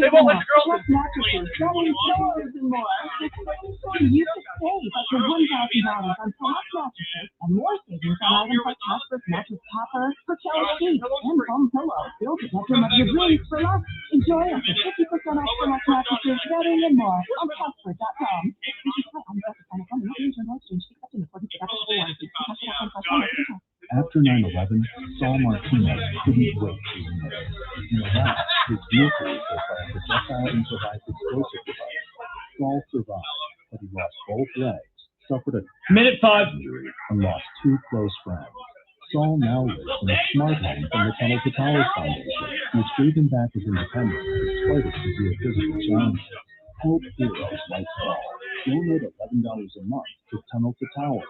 They won't let the girls Plus mattresses, bedding, pillows, and more. You could save up to $1,000 on select mattresses and more savings on items like Casper's mattress topper, Pertel sheets, and foam pillows. Build the bedroom of your dreams for less. Enjoy up to 50% off select mattresses, bedding, and more on Casper.com. You should try on the sign up on the internal exchange except in accordance with applicable warranties. After 9/11, Saul Martinez couldn't wait to remember. In Iraq, his vehicle was hit by a projectile improvised explosive device. Saul survived, but he lost both legs, suffered a Minute 5. injury, and lost 2 close friends. Saul now lives in a smart home from the Tunnel to Towers Foundation, which gave him back his independence despite his severe physical challenges. Help heroes like Saul. Donate $11 a month to Tunnel to Towers.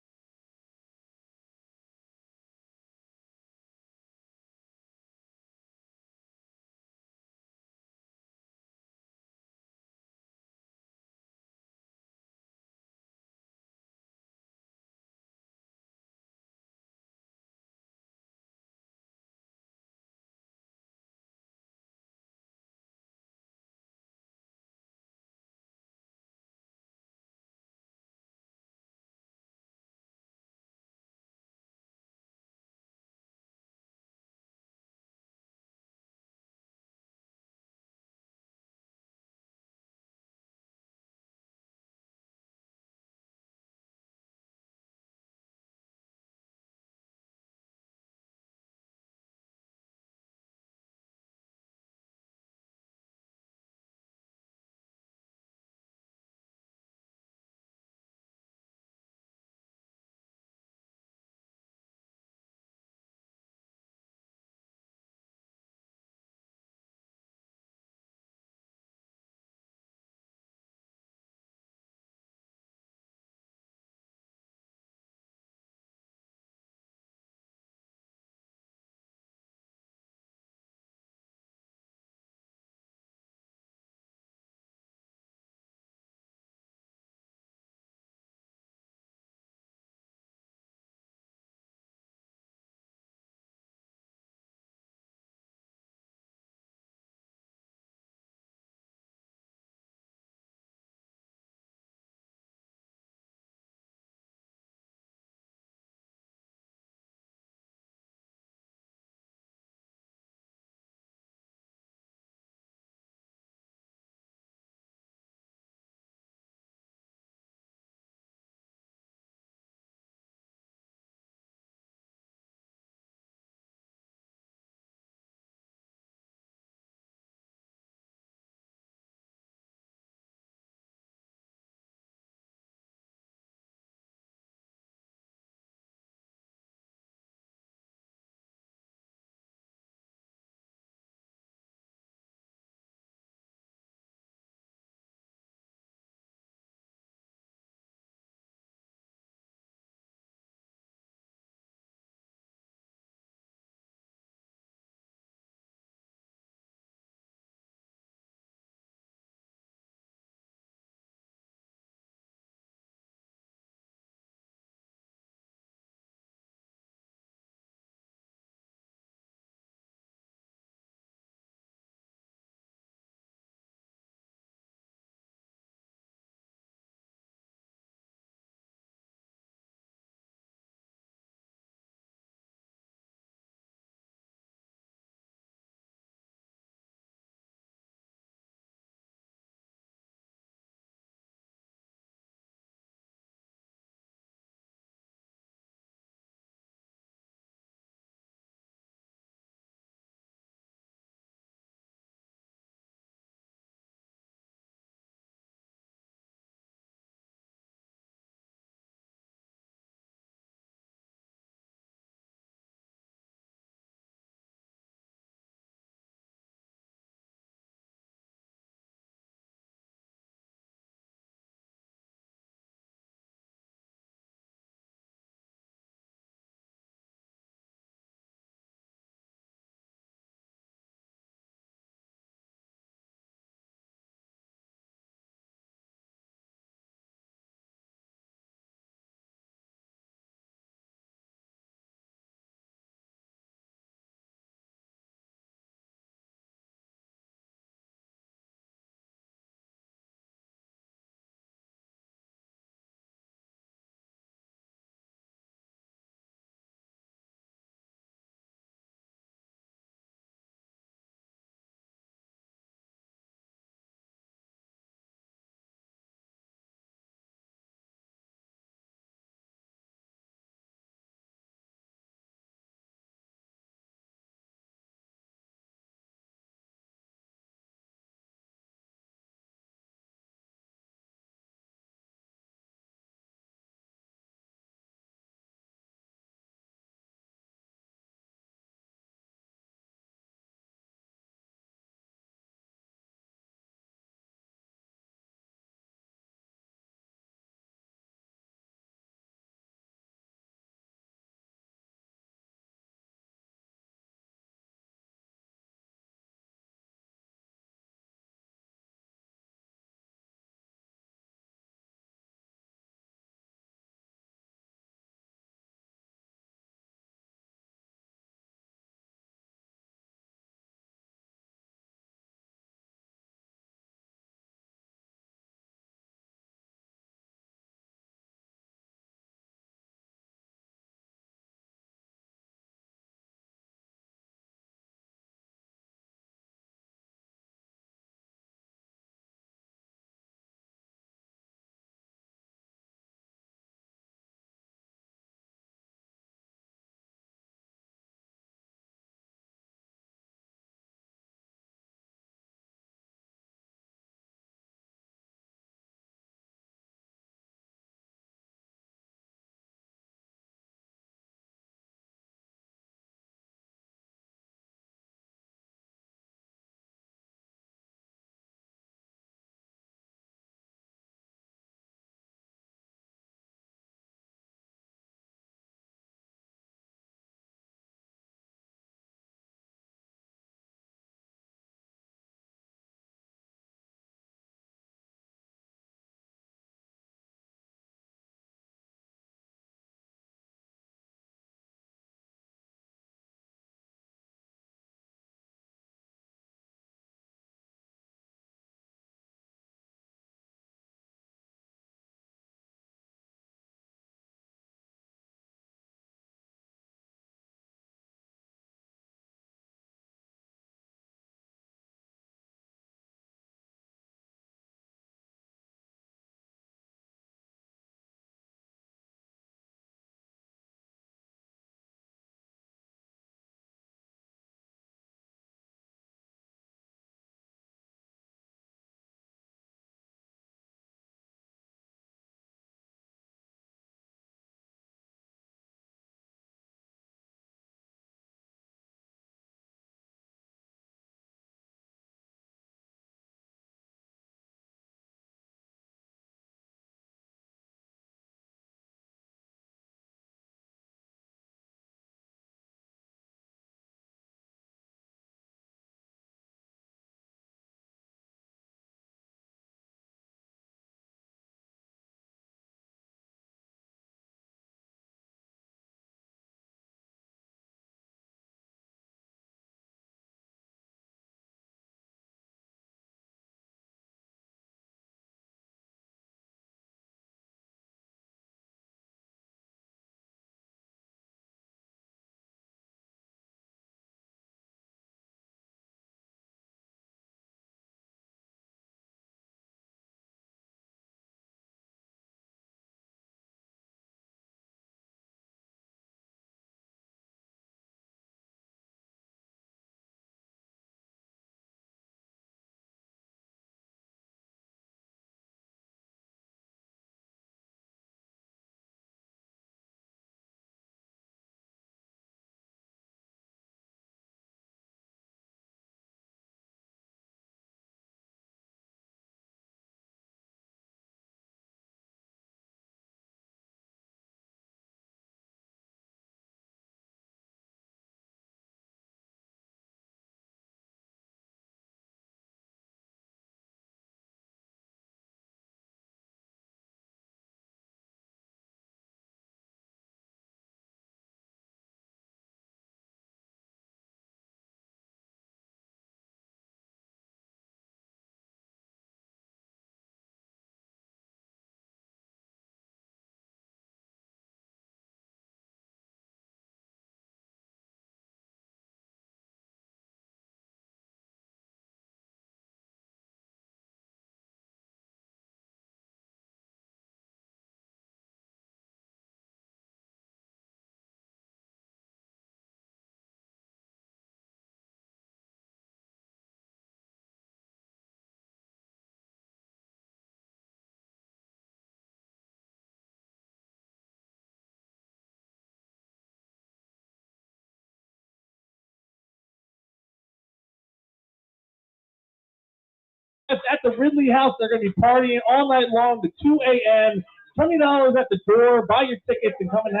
at the Ridley House. They're going to be partying all night long to 2 a.m. $20 at the door. Buy your tickets and come and have